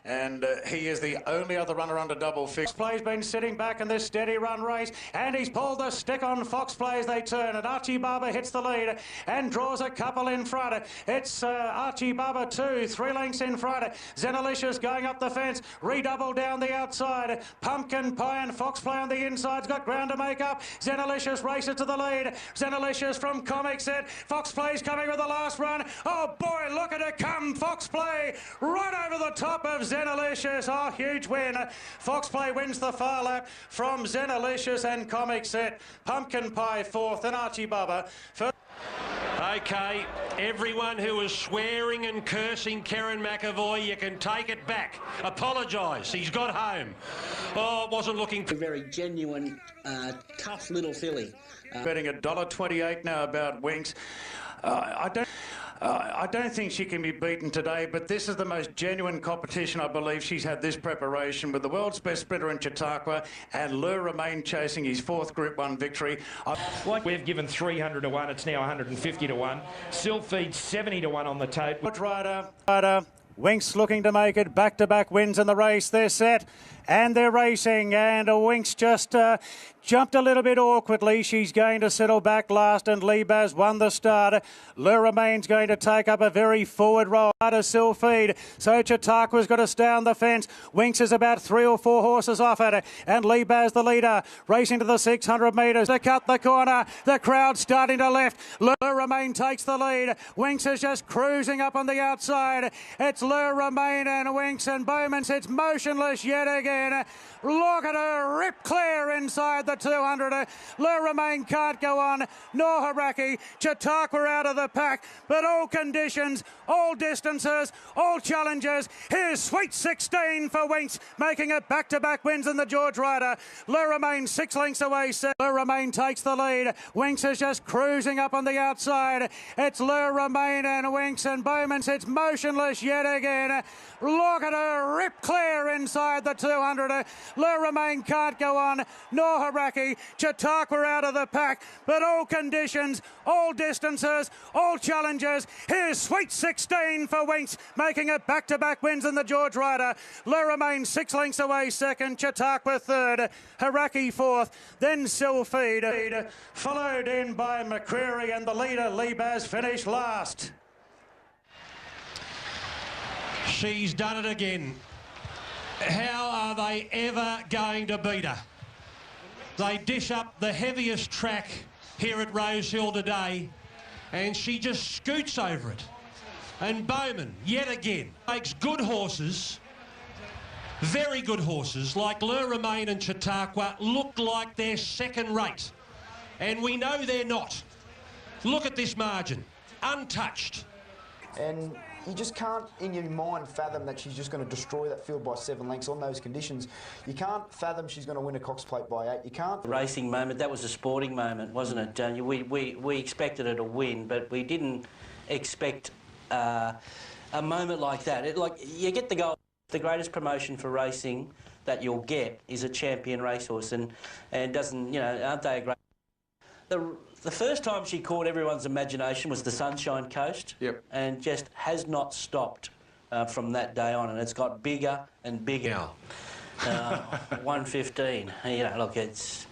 Speaker 23: And he is the only other runner under double fix. Play's been sitting back in this steady run race, and he's pulled the stick on Fox Play as they turn, and Archie Barber hits the lead and draws a couple in front. It's Archie Barber 2, 3 lengths in front. Zenalicious going up the fence, redouble down the outside. Pumpkin Pie and Fox Play on the inside's got ground to make up. Zenalicious races to the lead. Zenalicious from Comic Set. Fox Play's coming with the last run. Oh boy, look at it come. Fox Play right over the top of Zenalicious. Oh, huge win. Fox Play wins the far lap from Zenalicious and Comic Set. Pumpkin Pie 4th and Archie Bubba.
Speaker 3: OK, everyone who was swearing and cursing Kerrin McEvoy, you can take it back. Apologise, he's got home. Oh, wasn't looking...
Speaker 4: A very genuine, tough little filly.
Speaker 23: Betting $1.28 now about Winks. I don't think she can be beaten today, but this is the most genuine competition I believe she's had this preparation, with the world's best sprinter in Chautauqua and Le Romain chasing his 4th Group 1 victory.
Speaker 2: We've given 300 to 1, it's now 150 to 1. Sylpheed 70 to 1 on the tote.
Speaker 23: Rider. Winks looking to make it. Back-to-back wins in the race. They're set and they're racing, and Winks just jumped a little bit awkwardly. She's going to settle back last, and Libaz won the start. Le Romain's going to take up a very forward role to Sylpheed. So Chautauqua's got to stay on the fence. Winks is about 3 or 4 horses off it, and Libaz the leader, racing to the 600 metres to cut the corner. The crowd starting to left. Le Romain takes the lead. Winks is just cruising up on the outside. It's Le Romain and Winks, and Bowman sits motionless yet again. Look at her rip clear inside the 200. Le Romain can't go on, nor Haraki. Chautauqua out of the pack, but all conditions, all distances, all challenges. Here's Sweet 16 for Winks, making it back-to-back wins in the George Rider. Le Romain 6 lengths away. Le Romain takes the lead. Winks is just cruising up on the outside. It's Le Romain and Winks, and Bowman sits motionless yet again. Look at her rip clear inside the 200. Le Romain can't go on, nor Haraki. Chautauqua out of the pack, but all conditions, all distances, all challenges. Here's Sweet 16 for Winks, making it back-to-back wins in the George Rider. Le Romain 6 lengths away second, Chautauqua third, Haraki 4th, then Sylpheed, followed in by McCreary, and the leader, Libaz, finished last.
Speaker 3: She's done it again. How are they ever going to beat her? They dish up the heaviest track here at Rosehill today, and she just scoots over it. And Bowman, yet again, makes good horses, very good horses, like Le Romain and Chautauqua, look like they're second rate. And we know they're not. Look at this margin, untouched.
Speaker 16: And you just can't, in your mind, fathom that she's just going to destroy that field by 7 lengths on those conditions. You can't fathom she's going to win a Cox Plate by 8. You can't.
Speaker 4: Racing moment, that was a sporting moment, wasn't it, Daniel? We expected her to win, but we didn't expect a moment like that. Like, you get the goal. The greatest promotion for racing that you'll get is a champion racehorse, and doesn't, you know, aren't they a great... The first time she caught everyone's imagination was the Sunshine Coast. Yep. And just has not stopped from that day on, and it's got bigger and bigger. 115. You know, look, it's...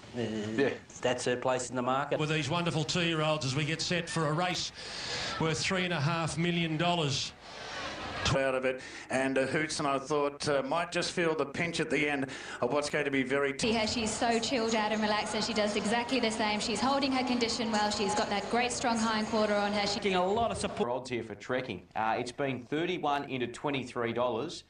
Speaker 4: That's her place in the market.
Speaker 3: With these wonderful 2-year-olds as we get set for a race worth $3.5 million.
Speaker 23: Out of it, and Hootson, I thought, might just feel the pinch at the end of what's going to be very...
Speaker 12: See her, she's so chilled out and relaxed, and she does exactly the same. She's holding her condition well. She's got that great strong hind quarter on her. She's
Speaker 24: getting a lot of support. Odds here for trekking. It's been $31 into $23.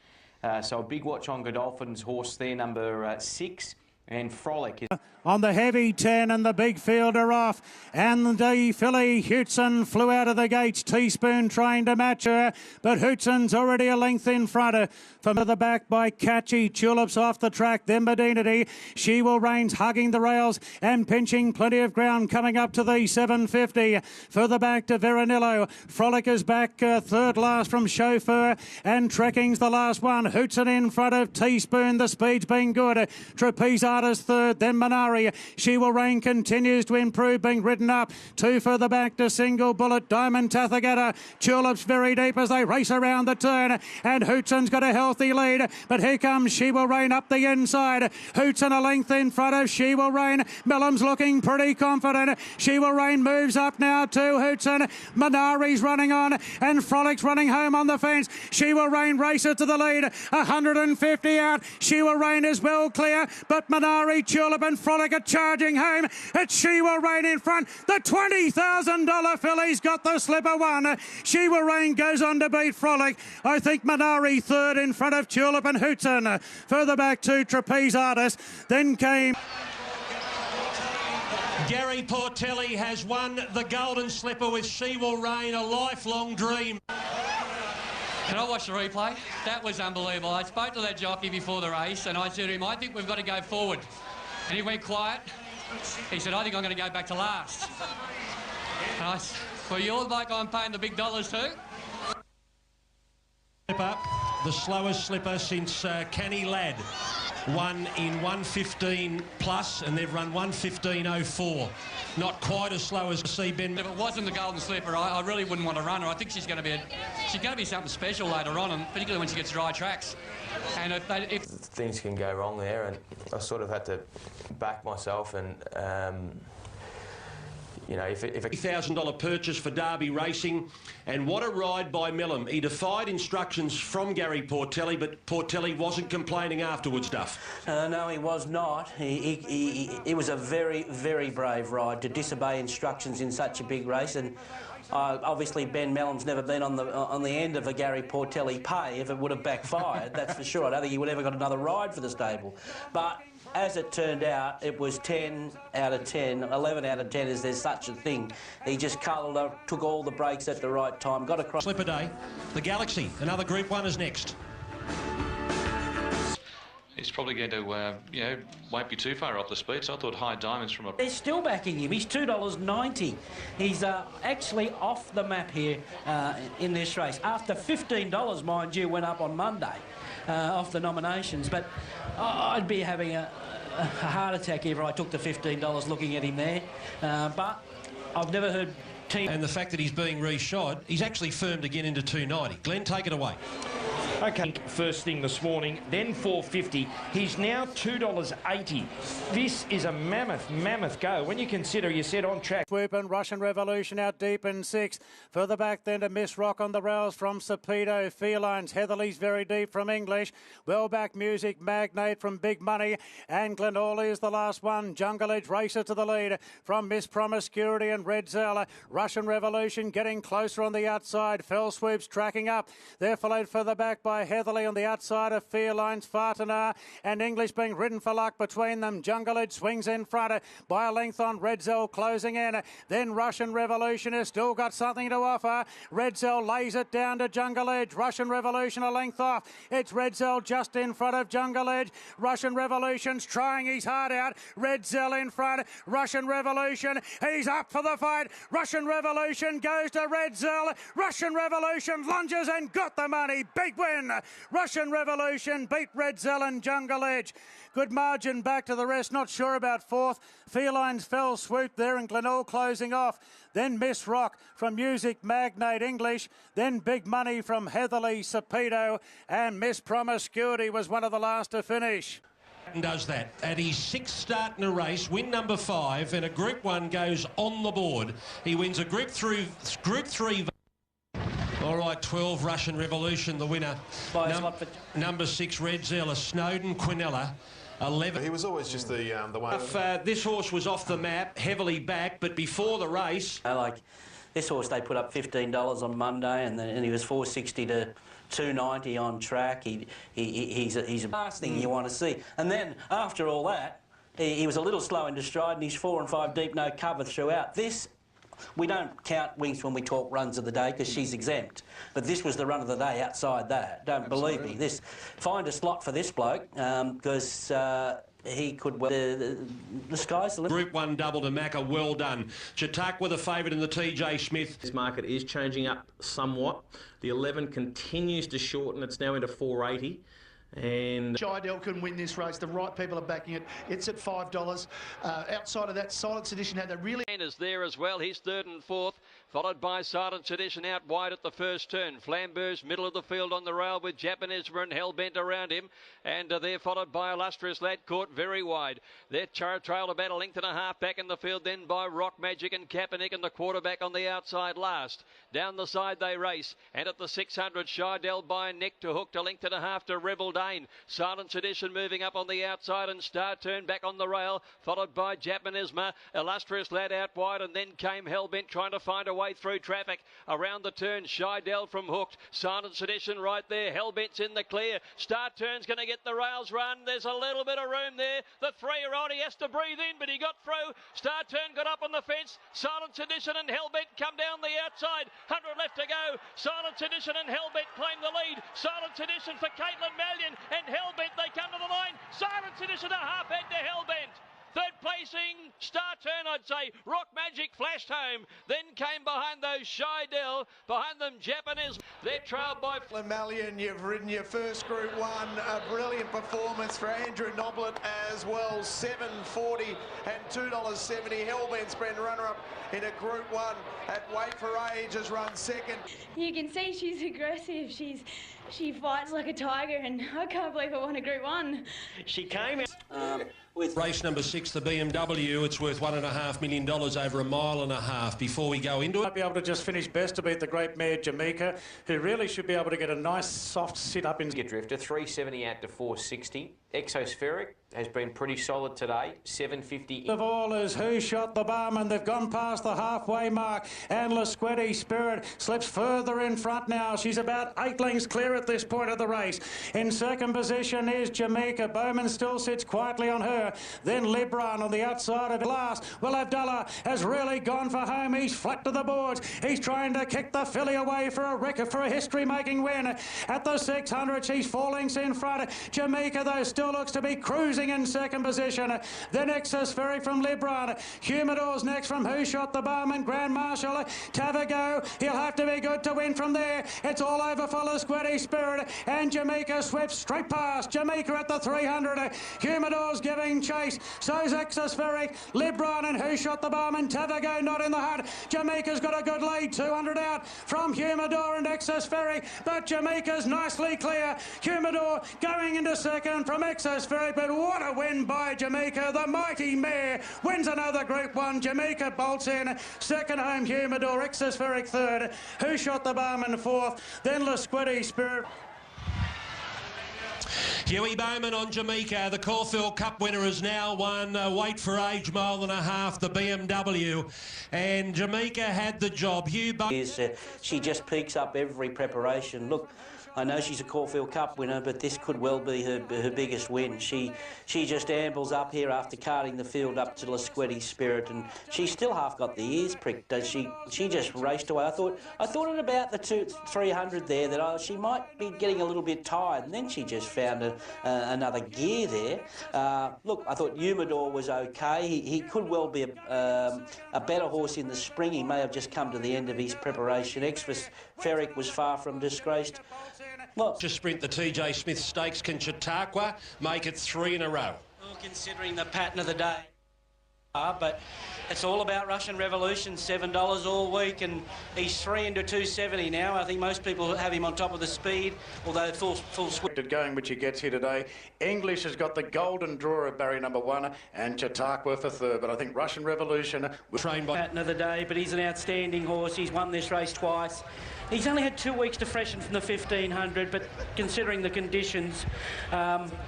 Speaker 8: So a big watch on Godolphin's horse there, number 6. And Frolic.
Speaker 23: On the heavy 10 and the big fielder off. And the filly Hutson flew out of the gates. Teaspoon trying to match her, but Hutson's already a length in front. From the back by Catchy. Tulips off the track. Then Medinity. She Will Reigns hugging the rails and pinching plenty of ground coming up to the 750. Further back to Veronillo. Frolic is back third last from Chauffeur. And Trekking's the last one. Hutson in front of Teaspoon. The speed's been good. Trapeze Artist third, then Minari. She Will Reign continues to improve, being ridden up. 2 further back to Single Bullet, Diamond Tathagata. Tulips very deep as they race around the turn. And Hutson's got a healthy lead. But here comes She Will Reign up the inside. Hutson a length in front of She Will Reign. Millam's looking pretty confident. She Will Reign moves up now to Hutson. Minari's running on. And Frolic's running home on the fence. She Will Reign races to the lead. 150 out. She Will Reign is well clear. But Minari, Tulip and Frolic are charging home. It's She Will Reign in front. The $20,000 filly's got the slipper one. She Will Reign goes on to beat Frolic. I think Minari third in front of Tulip and Hutson. Further back to Trapeze Artist. Then came...
Speaker 3: Gary Portelli has won the Golden Slipper with She Will Reign, a lifelong dream.
Speaker 11: Can I watch the replay? That was unbelievable. I spoke to that jockey before the race and I said to him, I think we've got to go forward. And he went quiet. He said, I think I'm going to go back to last. And I said, well, you're the bloke I'm paying the big dollars to.
Speaker 3: The slowest slipper since Canny Ladd won in 1:15 plus, and they've run 1:15.04. Not quite as slow as see Ben.
Speaker 11: If it wasn't the Golden Slipper, I really wouldn't want to run her. I think she's going to be something special later on, and particularly when she gets dry tracks. And if
Speaker 13: things can go wrong there, and I sort of had to back myself and. You know, if a
Speaker 3: $1,000 purchase for Derby Racing, and what a ride by Millam. He defied instructions from Gary Portelli, but Portelli wasn't complaining afterwards, Duff.
Speaker 4: No, he was not. It was a very, very brave ride to disobey instructions in such a big race, and obviously Ben Melham's never been on the end of a Gary Portelli pay if it would have backfired, that's for sure. I don't think he would have ever got another ride for the stable. But as it turned out, it was 10 out of 10, 11 out of 10 as there's such a thing. He just cuddled up, took all the breaks at the right time, got across.
Speaker 3: Slipper Day, the Galaxy, another Group 1 is next.
Speaker 24: He's probably going to, you know, won't be too far off the speed, so I thought High Diamonds from a...
Speaker 4: They're still backing him. He's $2.90. He's actually off the map here in this race. After $15, mind you, went up on Monday off the nominations. But I'd be having a heart attack if I took the $15 looking at him there. But I've never heard...
Speaker 3: And the fact that he's being reshod, he's actually firmed again into $2.90. Glenn, take it away.
Speaker 2: Okay, first thing this morning, then $4.50. He's now $2.80. This is a mammoth go. When you consider you said on track.
Speaker 23: Swoop and Russian Revolution out deep in 6. Further back then to Miss Rock on the rails from Sapedo. Felines, Heatherly's very deep from English. Well back Music Magnate from Big Money. And Glenolly is the last one. Jungle Edge racer to the lead from Miss Promiscuity and Red Zella. Russian Revolution getting closer on the outside. Fell Swoops tracking up. They're followed further back by Heatherly on the outside of Fearlines, Fartanar and English being ridden for luck between them. Jungle Edge swings in front by a length on Redzell closing in. Then Russian Revolution has still got something to offer. Redzell lays it down to Jungle Edge. Russian Revolution a length off. It's Redzell just in front of Jungle Edge. Russian Revolution's trying his heart out. Redzell in front. Russian Revolution, he's up for the fight. Russian Revolution goes to Redzell. Russian Revolution lunges and got the money. Big win. Russian Revolution beat Redzell and Jungle Edge. Good margin back to the rest. Not sure about fourth. Felines Fell Swoop there and Glenall closing off. Then Miss Rock from Music Magnate English. Then Big Money from Heatherly Sapedo. And Miss Promiscuity was one of the last to finish.
Speaker 3: Does that at his 6th start in a race, win number 5, and a Group 1 goes on the board. He wins a Group 3. All right, 12 Russian Revolution, the winner. Number 6 Red Zella, Snowden Quinella. 11.
Speaker 1: He was always just the one.
Speaker 3: This horse was off the map, heavily back, but before the race.
Speaker 4: Like this horse, they put up $15 on Monday, and he was $4.60 290 on track. He's a last thing you want to see. And then after all that, he was a little slow into stride, and he's 4 and 5 deep, no cover throughout. This, we don't count Winks when we talk runs of the day because she's exempt. But this was the run of the day outside that. Don't believe me. Find a slot for this bloke because he could... the sky's the limit.
Speaker 3: Group 1 double to Macca, well done. Chautauqua the favourite in the TJ Smith.
Speaker 7: This market is changing up somewhat. The 11 continues to shorten. It's now into 480. And
Speaker 15: Shidell can win this race. The right people are backing it. It's at $5. Outside of that, Silent Sedition had that really...
Speaker 17: Is there as well. He's 3rd and 4th, followed by Silent Sedition out wide at the first turn. Flambeau's middle of the field on the rail with Japanese and Hellbent around him, and they're followed by Illustrious Lad, caught very wide. They're trailed about a length and a half back in the field, then by Rock Magic and Kaepernick, and the quarterback on the outside last. Down the side they race, and at the 600, Shidell by neck to Hooked, a length and a half to Rebel Dane. Silent Sedition moving up on the outside, and Star Turn back on the rail, followed by Japanisma. Illustrious Lad out wide, and then came Hellbent trying to find a way through traffic. Around the turn, Shidell from Hooked. Silent Sedition right there. Hellbent's in the clear. Star Turn's going to get the rails run. There's a little bit of room there. The 3-year-old, he has to breathe in, but he got through. Star Turn got up on the fence. Silent Sedition and Hellbent come down the outside. 100 left to go. Silent Sedition and Hellbent claim the lead. Silent Sedition for Caitlin Mallion and Hellbent. They come to the line. Silent Sedition a half head to Hellbent. Third placing, Star Turn, I'd say. Rock Magic flashed home. Then came behind those Shidell. Behind them, Japanese. They're trailed by...
Speaker 19: Mallion, you've ridden your first Group 1. A brilliant performance for Andrew Noblet as well. $7.40 and $2.70. Hellbent's been runner-up in a Group 1 at Wait for Age, has run second.
Speaker 18: You can see she's aggressive. She fights like a tiger, and I can't believe I won a Group 1.
Speaker 3: She came with race number 6, the BMW. It's worth $1.5 million over a mile and a half. Before we go into it,
Speaker 23: might be able to just finish best to beat the great mare Jamaica, who really should be able to get a nice soft sit up in.
Speaker 8: Drifter 370 out to 460. Exospheric has been pretty solid today. 750.
Speaker 23: Of all is Who Shot the Barman. They've gone past the halfway mark, and Lasquetti Spirit slips further in front now. She's about 8 lengths clear at this point of the race. In second position is Jamaica. Bowman still sits quietly on her. Then Lebron on the outside of last. Well, Abdullah has really gone for home. He's flat to the boards. He's trying to kick the filly away for a record, for a history-making win. At the 600, she's 4 lengths in front. Jamaica, though, still looks to be cruising in second position. Then Exospheric from Lebron. Humidor's next from Who Shot the Barman. Grand Marshal Tavago. He'll have to be good to win from there. It's all over for Lasquetti Spirit, and Jamaica swept straight past. Jamaica at the 300. Humidor's giving chase. So's Exospheric. Lebron and Who Shot the Barman. Tavago not in the hunt. Jamaica's got a good lead. 200 out from Humidor and Exospheric, but Jamaica's nicely clear. Humidor going into second from Exospheric, but what a win by Jamaica. The mighty mare wins another Group 1. Jamaica bolts in. Second home Humidor. Exospheric third. Who Shot the Barman fourth. Then Lasquetti Spirit.
Speaker 3: Huey Bowman on Jamaica. The Caulfield Cup winner has now won Wait for Age, mile and a half, the BMW. And Jamaica had the job. Hugh Bowman.
Speaker 4: She just peaks up every preparation. Look, I know she's a Caulfield Cup winner, but this could well be her biggest win. She just ambles up here after carting the field up to Lasquetti Spirit, and she's still half got the ears pricked. Does she just raced away. I thought at about the 300 there that she might be getting a little bit tired, and then she just found another gear there. Look, I thought Humidor was okay. He could well be a better horse in the spring. He may have just come to the end of his preparation. Exospheric was far from disgraced. Well,
Speaker 3: to sprint the TJ Smith Stakes, can Chautauqua make it 3 in a row?
Speaker 4: Well, considering the pattern of the day, but it's all about Russian Revolution. $7 all week, and he's 3 into 270 now. I think most people have him on top of the speed, although full switch.
Speaker 23: Going, which he gets here today. English has got the golden draw at barrier number 1, and Chautauqua for third. But I think Russian Revolution will train by
Speaker 4: pattern of the day. But he's an outstanding horse. He's won this race twice. He's only had 2 weeks to freshen from the 1500, but considering the conditions,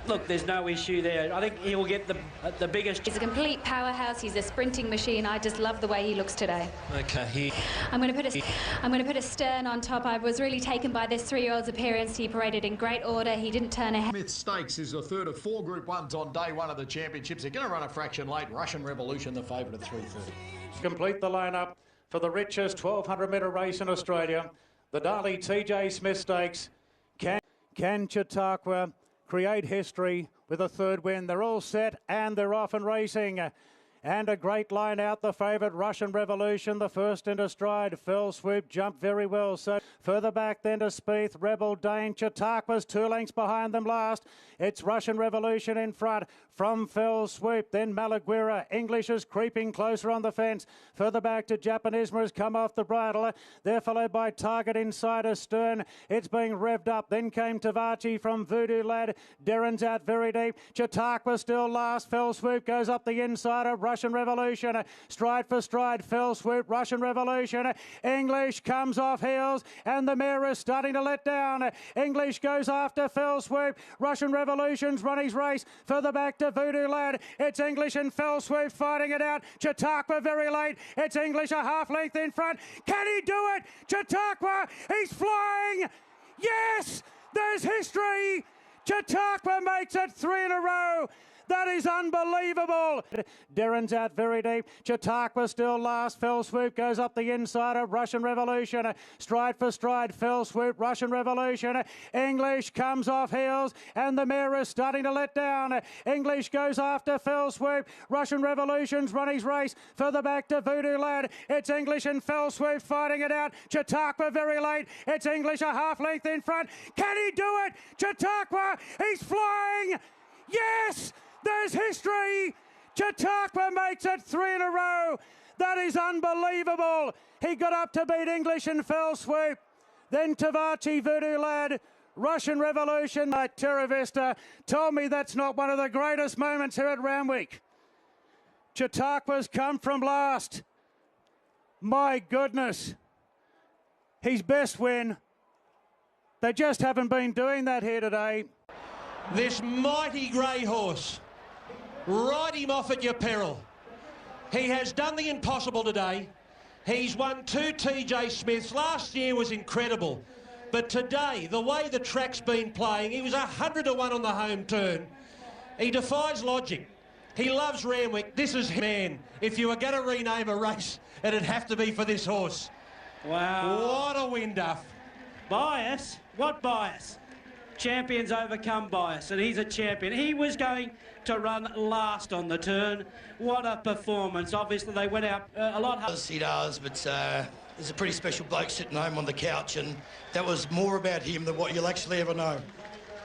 Speaker 4: look, there's no issue there. I think he will get the biggest.
Speaker 12: He's a complete powerhouse. He's a sprinting machine. I just love the way he looks today.
Speaker 3: Okay,
Speaker 12: I'm going to put a Stern on top. I was really taken by this 3-year-old's appearance. He paraded in great order. He didn't turn a head.
Speaker 9: Smith Stakes is the third of 4 Group 1s on day 1 of the championships. They're going to run a fraction late. Russian Revolution, the favourite at 3:30.
Speaker 23: Complete the lineup for the richest 1,200-metre race in Australia. The Darley TJ Smith Stakes. Can Chautauqua create history with a third win? They're all set and they're off and racing. And a great line out, the favourite Russian Revolution, the first into stride. Fell Swoop jumped very well. So further back then to Spieth, Rebel Dane. Chautauqua's 2 lengths behind them last. It's Russian Revolution in front from Fell Swoop. Then Malaguira. English is creeping closer on the fence. Further back to Japanisma has come off the bridle. They're followed by Target inside Astern. It's being revved up. Then came Tavachi from Voodoo Lad. Derrin's out very deep. Chautauqua still last. Fell Swoop goes up the inside of Russian Revolution. Stride for stride. Fell Swoop. Russian Revolution. English comes off heels and the mare is starting to let down. English goes after Fell Swoop. Russian Revolution's run his race. Further back to Voodoo Lad. It's English and Fell Swoop fighting it out. Chautauqua very late. It's English a half length in front. Can he do it? Chautauqua, he's flying. Yes, there's history. Chautauqua makes it 3 in a row. That is unbelievable. Derrin's out very deep. Chautauqua still last. Fell Swoop goes up the inside of Russian Revolution. Stride for stride. Fell Swoop. Russian Revolution. English comes off heels and the mare is starting to let down. English goes after Fell Swoop. Russian Revolution's run his race. Further back to Voodoo Lad. It's English and Fell Swoop fighting it out. Chautauqua very late. It's English a half length in front. Can he do it? Chautauqua, he's flying. Yes! There's history. Chautauqua makes it 3 in a row. That is unbelievable. He got up to beat English and Fell Swoop. Then Tavachi, Voodoo Lad, Russian Revolution. Terra Vista told me that's not one of the greatest moments here at Randwick. Chautauqua's come from last. My goodness. His best win. They just haven't been doing that here today.
Speaker 3: This mighty grey horse, ride him off at your peril. He has done the impossible today. He's won 2 TJ Smiths. Last year was incredible. But today, the way the track's been playing, he was 100 to 1 on the home turn. He defies logic. He loves Randwick. This is his man. If you were going to rename a race, it'd have to be for this horse.
Speaker 4: Wow.
Speaker 3: What a win, Duff.
Speaker 4: Bias? What bias? Champions overcome bias, and he's a champion. He was going to run last on the turn. What a performance. Obviously, they went out a lot harder.
Speaker 14: He does, but there's a pretty special bloke sitting home on the couch, and that was more about him than what you'll actually ever know.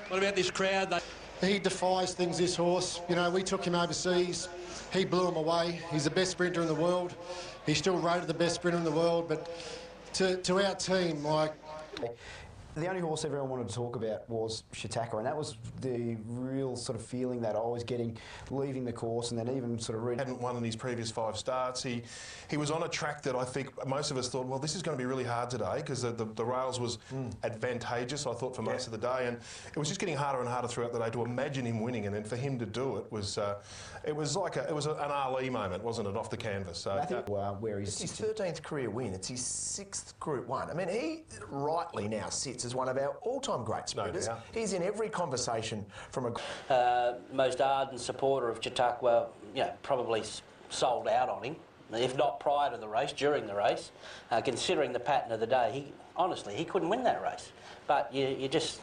Speaker 3: What about this crowd?
Speaker 20: He defies things, this horse. You know, we took him overseas. He blew him away. He's the best sprinter in the world. He's still rated the best sprinter in the world, but to our team, like...
Speaker 16: The only horse everyone wanted to talk about was Chautauqua, and that was the real sort of feeling that I was getting leaving the course, and then even sort of
Speaker 1: hadn't won in his previous 5 starts. He was on a track that I think most of us thought, well, this is going to be really hard today because the rails was advantageous, I thought, for most of the day, and it was just getting harder and harder throughout the day to imagine him winning, and then for him to do it was an Ali moment, wasn't it, off the canvas? So
Speaker 19: I think where it's his 13th career win. It's his 6th Group 1. I mean, he rightly now sits as one of our all-time great sprinters. No, he's in every conversation from a...
Speaker 4: most ardent supporter of Chautauqua, probably sold out on him, if not prior to the race, during the race. Considering the pattern of the day, honestly, he couldn't win that race. But you just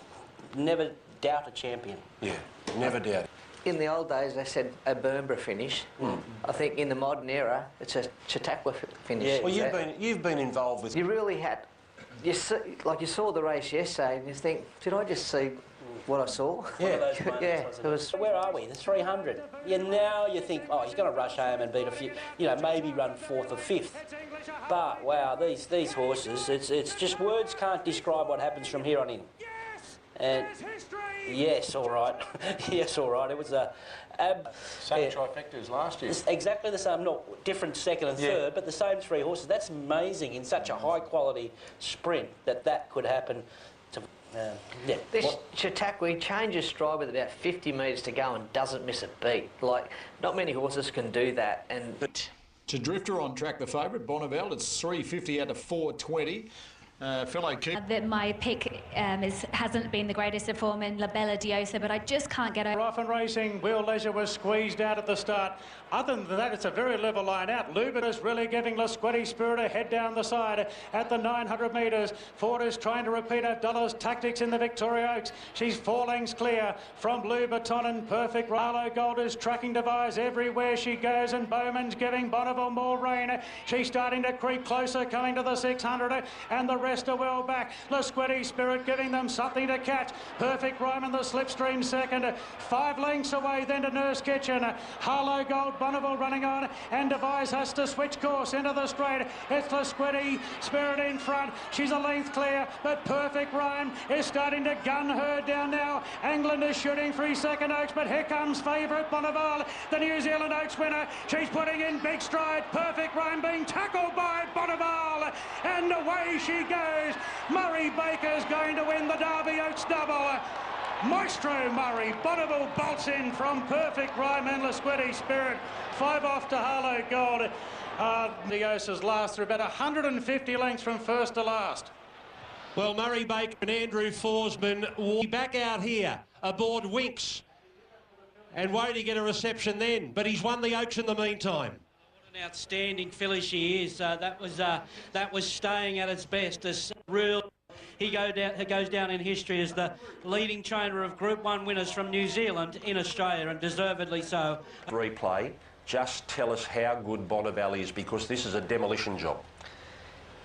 Speaker 4: never doubt a champion.
Speaker 3: Yeah, never doubt.
Speaker 21: In the old days, they said a Bernborough finish. I think in the modern era, it's a Chautauqua finish.
Speaker 3: Yeah, well, you've been involved with...
Speaker 21: You really had... You saw the race yesterday and you think, did I just see what I saw?
Speaker 4: Yeah,
Speaker 21: it was...
Speaker 4: Where are we? The 300. Now you think, oh, he's going to rush home and beat a few, maybe run 4th or 5th. But, wow, these horses, it's just words can't describe what happens from here on in. And yes, all right. Yes, all right. It was a
Speaker 13: same trifecta as last year.
Speaker 4: It's exactly the same. Not different second and third, but the same 3 horses. That's amazing in such a high quality sprint that could happen.
Speaker 21: This Chautauqua changes stride with about 50 metres to go and doesn't miss a beat. Like, not many horses can do that. And
Speaker 9: To Drifter on track, the favourite, Bonneville. It's 350 out of 420. Fellow Keep.
Speaker 12: That my pick hasn't been the greatest of form in La Bella Diosa, but I just can't get over.
Speaker 23: Often Racing, Will Leisure was squeezed out at the start. Other than that, it's a very level line out. Lubin is really giving Lasquetti Spirit a head down the side at the 900 metres. Ford is trying to repeat Abdullah's tactics in the Victoria Oaks. She's 4 lengths clear from Blue Baton and Perfect. Ralo Gold is tracking Devise everywhere she goes, and Bowman's giving Bonneville more rain. She's starting to creep closer, coming to the 600, and the rest are well back. Lasquetti Spirit giving them something to catch. Perfect Rhyme in the slipstream second. 5 lengths away then to Nurse Kitchen. Harlow Gold, Bonneville running on, and Devise has to switch course into the straight. It's Lasquetti Spirit in front. She's a length clear, but Perfect Rhyme is starting to gun her down now. England is shooting for his second Oaks, but here comes favourite Bonneville, the New Zealand Oaks winner. She's putting in big stride. Perfect Rhyme being tackled by Bonneville, and away she goes. Murray Baker's going to win the Derby Oaks double. Maestro Murray, Bonneville bolts in from Perfect Rhyme and Lasquetti Spirit. 5 off to Harlow Gold. Diosa's last. They're about 150 lengths from first to last.
Speaker 3: Well, Murray Baker and Andrew Forsman will be back out here aboard Winks. And won't he get a reception then? But he's won the Oaks in the meantime.
Speaker 4: What an outstanding filly she is. That was staying at its best. This real. He goes down in history as the leading trainer of Group 1 winners from New Zealand in Australia, and deservedly so.
Speaker 3: Replay, just tell us how good Bonneville is, because this is a demolition job.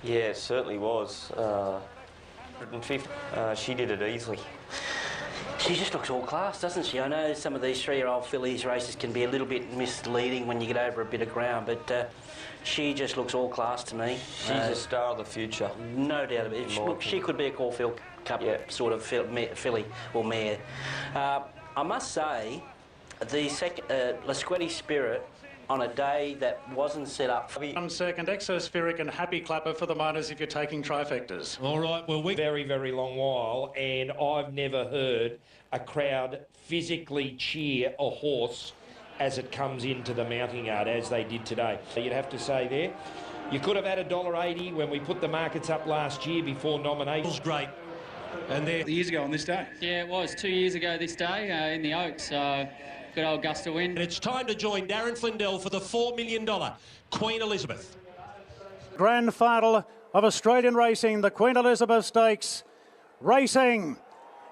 Speaker 13: Yeah, it certainly was. 150. She did it easily.
Speaker 4: She just looks all class, doesn't she? I know some of these 3-year-old fillies races can be a little bit misleading when you get over a bit of ground, but she just looks all class to me.
Speaker 13: She's a star of the future.
Speaker 4: No doubt about it. She could be a Caulfield Cup sort of filly or mare. I must say, the Lasquetti Spirit, on a day that wasn't set up for...
Speaker 23: 1 second, Exospheric and Happy Clapper for the minors if you're taking trifectas.
Speaker 2: All right, well, very, very long while, and I've never heard a crowd physically cheer a horse as it comes into the mounting yard, as they did today. So you'd have to say there, you could have had $1.80 when we put the markets up last year before nominations.
Speaker 3: Great. And there...
Speaker 5: Years ago on this day?
Speaker 6: Yeah, it was 2 years ago this day in the Oaks. Good old Gusta win.
Speaker 3: And it's time to join Darren Flindell for the $4 million Queen Elizabeth.
Speaker 23: Grand final of Australian racing, the Queen Elizabeth Stakes. Racing.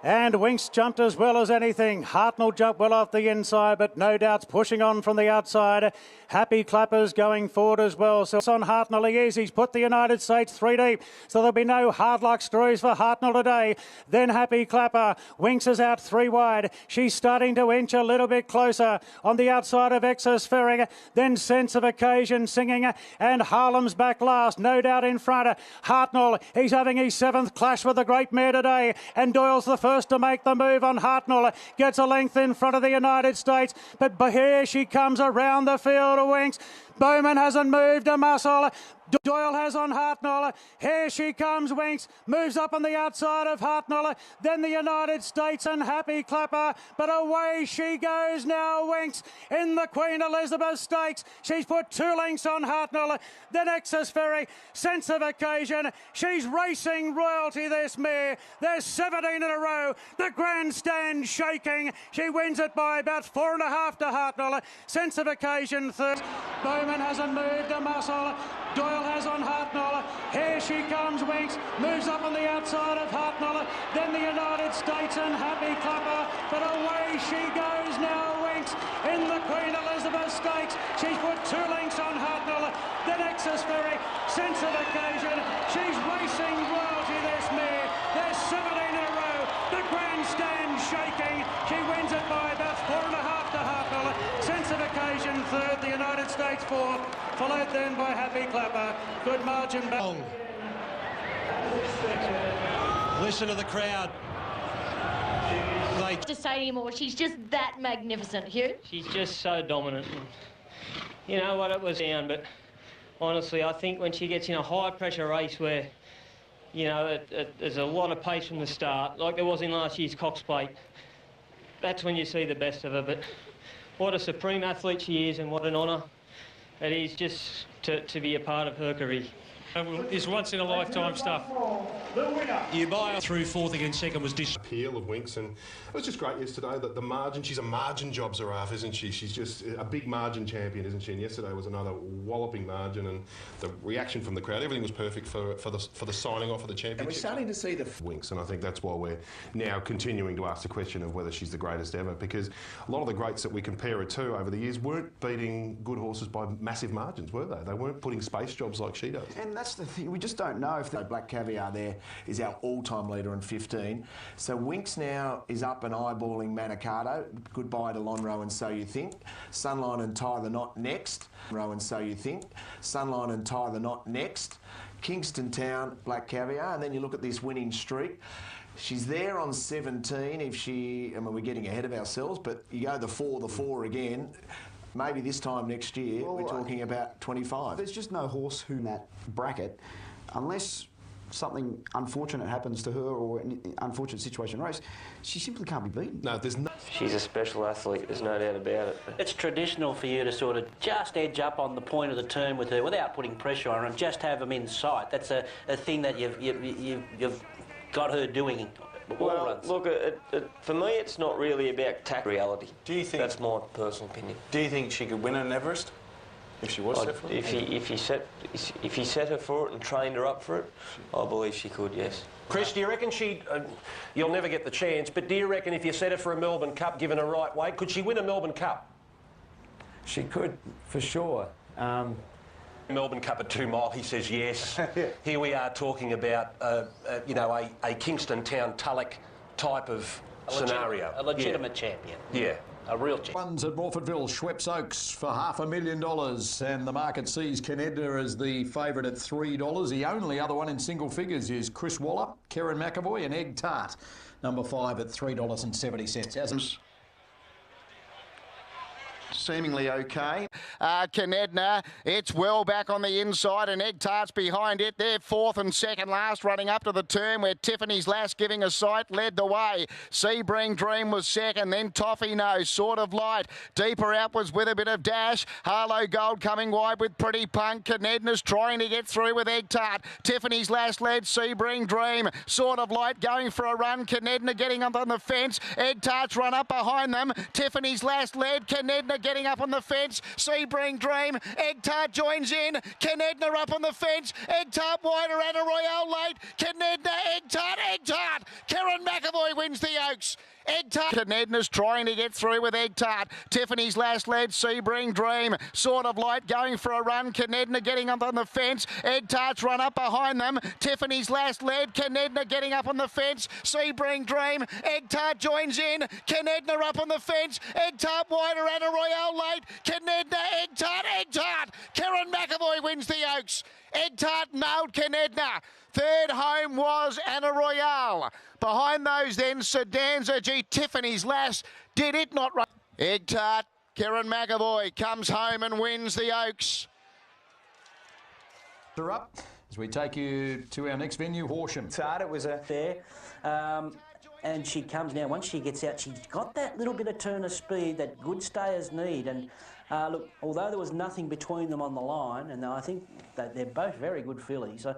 Speaker 23: And Winks jumped as well as anything. Hartnell jumped well off the inside, but no doubts pushing on from the outside. Happy Clappers going forward as well. So it's on Hartnell. He is. He's put the United States 3 deep. So there'll be no hard luck stories for Hartnell today. Then Happy Clapper. Winks is out 3 wide. She's starting to inch a little bit closer on the outside of Exospheric. Then Sense of Occasion singing. And Harlem's back last. No doubt in front. Hartnell. He's having his 7th clash with the great mare today. And Doyle's the first to make the move on Hartnell. Gets a length in front of the United States. But here she comes around the field of Winks. Bowman hasn't moved a muscle. Doyle has on Hartnell. Here she comes, Winks. Moves up on the outside of Hartnell. Then the United States and Happy Clapper. But away she goes now, Winks, in the Queen Elizabeth Stakes. She's put 2 lengths on Hartnell. Then Exospheric, Sense of Occasion. She's racing royalty, this mare. There's 17 in a row. The grandstand shaking. She wins it by about 4.5 to Hartnell. Sense of Occasion third. Bowman hasn't moved a muscle. Doyle has on Hartnell. Here she comes, Winks. Moves up on the outside of Hartnell. Then the United States and Happy Clapper. But away she goes now, Winks, in the Queen Elizabeth Stakes. She's put 2 lengths on Hartnell. Then Exospheric, Sense of Occasion. She's racing royalty, this mare. There's 17 in a row. The grandstand shaking. She wins it by about 4.5 to Hartnell. Sense of Occasion third. The United States fourth. Followed then by Happy Clapper. Good margin back.
Speaker 3: Listen to the crowd.
Speaker 5: they...
Speaker 18: To say anymore, she's just that magnificent, Hugh.
Speaker 10: She's just so dominant. You know what, it was down, but honestly, I think when she gets in a high-pressure race where, you know, there's a lot of pace from the start, like there was in last year's Cox Plate, that's when you see the best of her. But what a supreme athlete she is, and what an honour it is just to be a part of her career.
Speaker 5: Is once-in-a-lifetime stuff. You buy through fourth against second was
Speaker 1: appeal of Winks, and it was just great yesterday that the margin, she's a margin jobs her off, isn't she? She's just a big margin champion, isn't she? And yesterday was another walloping margin, and the reaction from the crowd, everything was perfect for the signing off of the championship.
Speaker 19: And we're starting to see the
Speaker 1: Winks, and I think that's why we're now continuing to ask the question of whether she's the greatest ever, because a lot of the greats that we compare her to over the years weren't beating good horses by massive margins, were they? They weren't putting space jobs like she does.
Speaker 19: And that's the thing, we just don't know if the Black Caviar there is our all-time leader in 15. So Winks now is up and eyeballing Manicato. Goodbye to Lonhro and So You Think. Sunline and Tie the Knot next. Lonhro and So You Think. Sunline and Tie the Knot next. Kingston Town, Black Caviar. And then you look at this winning streak. She's there on 17 if she... I mean, we're getting ahead of ourselves, but you go the 4 again. Maybe this time next year, we're talking about 25.
Speaker 16: There's just no horse who in that bracket, unless something unfortunate happens to her or an unfortunate situation in race, she simply can't be beaten.
Speaker 1: No, there's no...
Speaker 13: She's a special athlete, there's no doubt about it.
Speaker 4: It's traditional for you to sort of just edge up on the point of the turn with her without putting pressure on her and just have them in sight. That's a thing that you've got her doing.
Speaker 13: Well, look, for me, it's not really about tact reality. Do you think... That's my personal opinion.
Speaker 11: Do you think she could win an Everest if she was set for it?
Speaker 13: If he set her for it and trained her up for it, I believe she could, yes.
Speaker 3: Chris, do you reckon you'll never get the chance, but do you reckon if you set her for a Melbourne Cup, given her right weight, could she win a Melbourne Cup?
Speaker 11: She could, for sure.
Speaker 3: Melbourne Cup at 2 Mile, he says yes. Here we are talking about, you know, a Kingston Town Tulloch type of scenario.
Speaker 4: A legitimate champion.
Speaker 3: Yeah.
Speaker 4: A real champion.
Speaker 9: Ones at Morfordville, Schweppes Oaks for $500,000, and the market sees Kenedna as the favourite at $3. The only other one in single figures is Chris Waller, Karen McAvoy and Egg Tart, number 5 at $3.70.
Speaker 22: Seemingly okay. Kenedna, it's well back on the inside and Egg Tart's behind it. They're fourth and second last, running up to the turn where Tiffany's Lass Giving a Sight led the way. Sebring Dream was second, then Toffee Nose, Sort of Light. Deeper outwards with a bit of dash. Harlow Gold coming wide with Pretty Punk. Kenedna's trying to get through with Egg Tart. Tiffany's Lass led Sebring Dream. Sort of Light going for a run. Kenedna getting up on the fence. Egg Tart's run up behind them. Tiffany's Lass led. Kenedna getting up on the fence. Sebring Dream. Egg Tart joins in. Kenedna up on the fence. Egg Tart wider. Anna Royale late. Kenedna, Egg Tart, Egg Tart. Karen McAvoy wins the Oaks. Egg Tart. Kenedna's trying to get through with Egg Tart. Tiffany's Lass led Sebring Dream. Sort of Light going for a run. Kenedna getting up on the fence. Egg Tart's run up behind them. Tiffany's Lass led. Kenedna getting up on the fence. Sebring Dream. Egg Tart joins in. Kenedna up on the fence. Egg Tart wider. Anna Royale late. Kenedna, Egg Tart, Egg Tart. Karen McAvoy wins the Oaks. Egg Tart nailed Kenedna. Third home was Anna Royale. Behind those then, Sedanza G. Tiffany's Lass. Did it not run? Egg Tart, Karen McAvoy comes home and wins the Oaks.
Speaker 9: They're up as we take you to our next venue, Horsham.
Speaker 4: It was a fair. And she comes now, once she gets out, she's got that little bit of turn of speed that good stayers need. And look, although there was nothing between them on the line, and I think that they're both very good fillies, so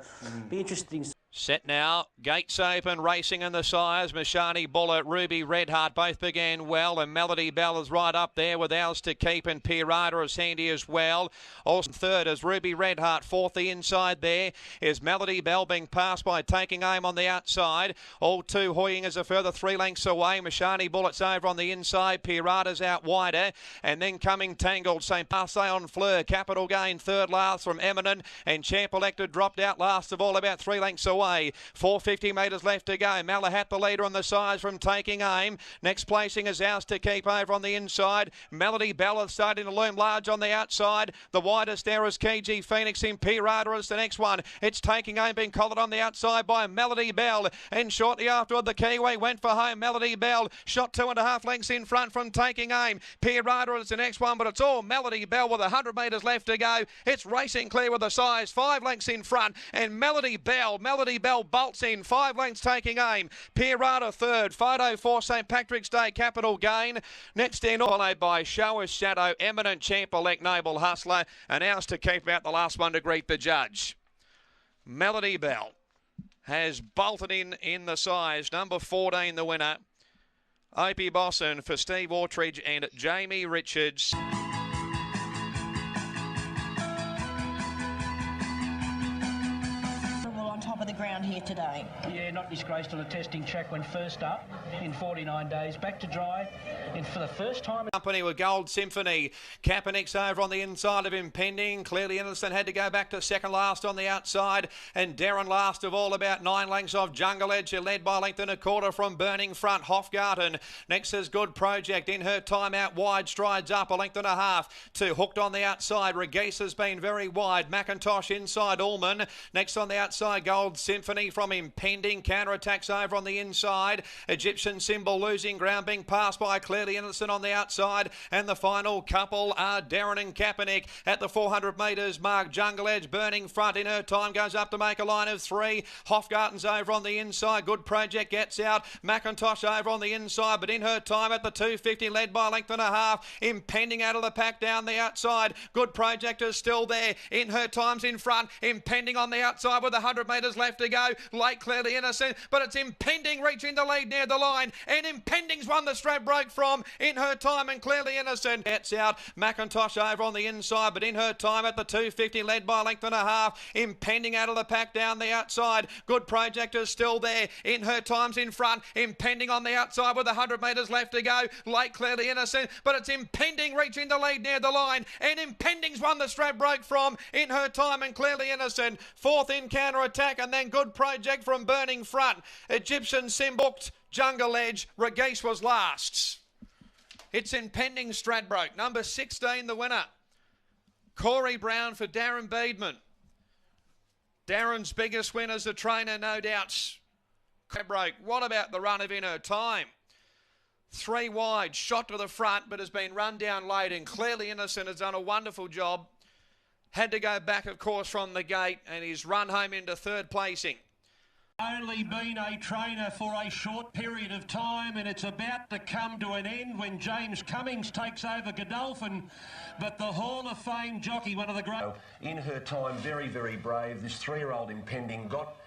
Speaker 4: be interesting.
Speaker 17: Set now, gates open, racing in the sires. Mashani Bullet, Ruby Redheart both began well, and Melody Bell is right up there with Ours to Keep, and Pirata is handy as well. Also third is Ruby Redheart. Fourth, the inside there is Melody Bell being passed by Taking Aim on the outside. All two Hoying is a further 3 lengths away. Mashani Bullet's over on the inside. Pirata's out wider, and then coming Taking
Speaker 7: Spangled, St. Passe on Fleur, Capital Gain, third last from Eminent, and Champ Elected dropped out last of all, about 3 lengths away. 450 metres left to go. Malahat the leader on the sides from Taking Aim. Next placing is Ours to Keep over on the inside. Melody Bell is starting to loom large on the outside. The widest there is KG Phoenix. Impirata is the next one. It's Taking Aim being collared on the outside by Melody Bell, and shortly afterward the Kiwi went for home. Melody Bell shot 2.5 lengths in front from Taking Aim. Pirata is the next one, but it's all Melody Bell with 100 metres left to go. It's racing clear with the size, 5 lengths in front, and Melody Bell bolts in 5 lengths. Taking Aim. Pirata third. Photo for St. Patrick's Day, Capital Gain. Next in, followed by Shower's Shadow, Eminent, Champ Elect, Noble Hustler, and Ours to Keep out the last one to greet the judge. Melody Bell has bolted in the size. Number 14, the winner. Opie Bosson for Steve Autridge and Jamie Richards.
Speaker 8: On top of the ground here today.
Speaker 15: Yeah, not disgraced on a testing track when first up in 49 days. Back to dry, and for the first time.
Speaker 7: Company with Gold Symphony. Kaepernick's over on the inside of Impending. Clearly Innocent had to go back to second last on the outside, and Darren last of all, about 9 lengths off Jungle Edge, led by a length and a quarter from Burning Front. Hofgarten. Next is Good Project in her time out wide, strides up a length and a half to Hooked on the outside. Regace has been very wide. McIntosh inside Ullman. Next on the outside, Gold Symphony from Impending. Counterattacks over on the inside. Egyptian Symbol losing ground, being passed by Clearly Innocent on the outside. And the final couple are Darren and Kaepernick at the 400 metres mark. Jungle Edge, Burning Front in her time, goes up to make a line of 3. Hofgarten's over on the inside. Good Project gets out. McIntosh over on the inside, but in her time at the 250, led by a length and a half. Impending out of the pack down the outside. Good Project is still there. In her time's in front. Impending on the outside with 100 metres left to go. Late Clearly Innocent, but it's Impending reaching the lead near the line, and Impending's one the strap broke from in her time, and Clearly Innocent gets out. McIntosh over on the inside, but in her time at the 250, led by a length and a half. Impending out of the pack down the outside. Good Project is still there. In her time's in front. Impending on the outside with 100 metres left to go. Late Clearly Innocent, but it's Impending reaching the lead near the line, and Impending's one the strap broke from in her time, and Clearly Innocent. Fourth in counter-attack, and then Good Project from Burning Front. Egyptian Symbol, Jungle Edge, Regace was last. It's Impending Stradbroke. Number 16, the winner. Corey Brown for Darren Beedman. Darren's biggest win as a trainer, no doubts. Stradbroke, what about the run of In Her Time? 3 wide, shot to the front, but has been run down late, and Clearly Innocent has done a wonderful job. Had to go back, of course, from the gate, and he's run home into third placing.
Speaker 3: Only been a trainer for a short period of time, and it's about to come to an end when James Cummings takes over Godolphin. But the Hall of Fame jockey, one of the great...
Speaker 24: In her time, very, very brave. This 3-year-old Impending got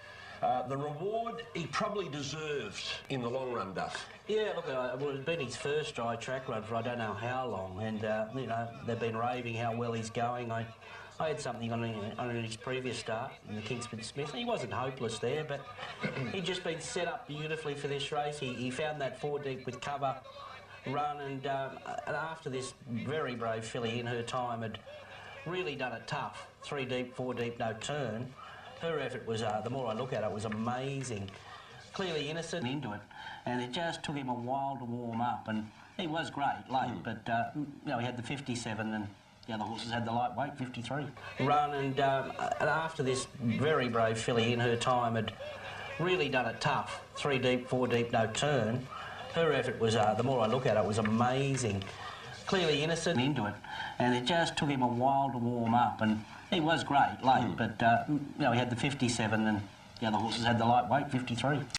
Speaker 24: the reward he probably deserved in the long run, Duff.
Speaker 4: Yeah, look, well, it's been his first dry track run for I don't know how long, and, you know, they've been raving how well he's going. I had something on his previous start in the Kingsford Smith. He wasn't hopeless there, but he'd just been set up beautifully for this race. He found that 4 deep with cover run, and after this very brave filly In Her Time had really done it tough. 3 deep, 4 deep, no turn. Her effort was, the more I look at it, was amazing. Clearly Innocent into it, and it just took him a while to warm up, and he was great late, but you know, he had the 57 and the other horses had the lightweight 53. Run, and after this very brave filly In Her Time had really done it tough. 3 deep, 4 deep, no turn. Her effort was, the more I look at it, was amazing. Clearly Innocent into it, and it just took him a while to warm up, and he was great late, but you know, he had the 57 and the other horses had the lightweight 53.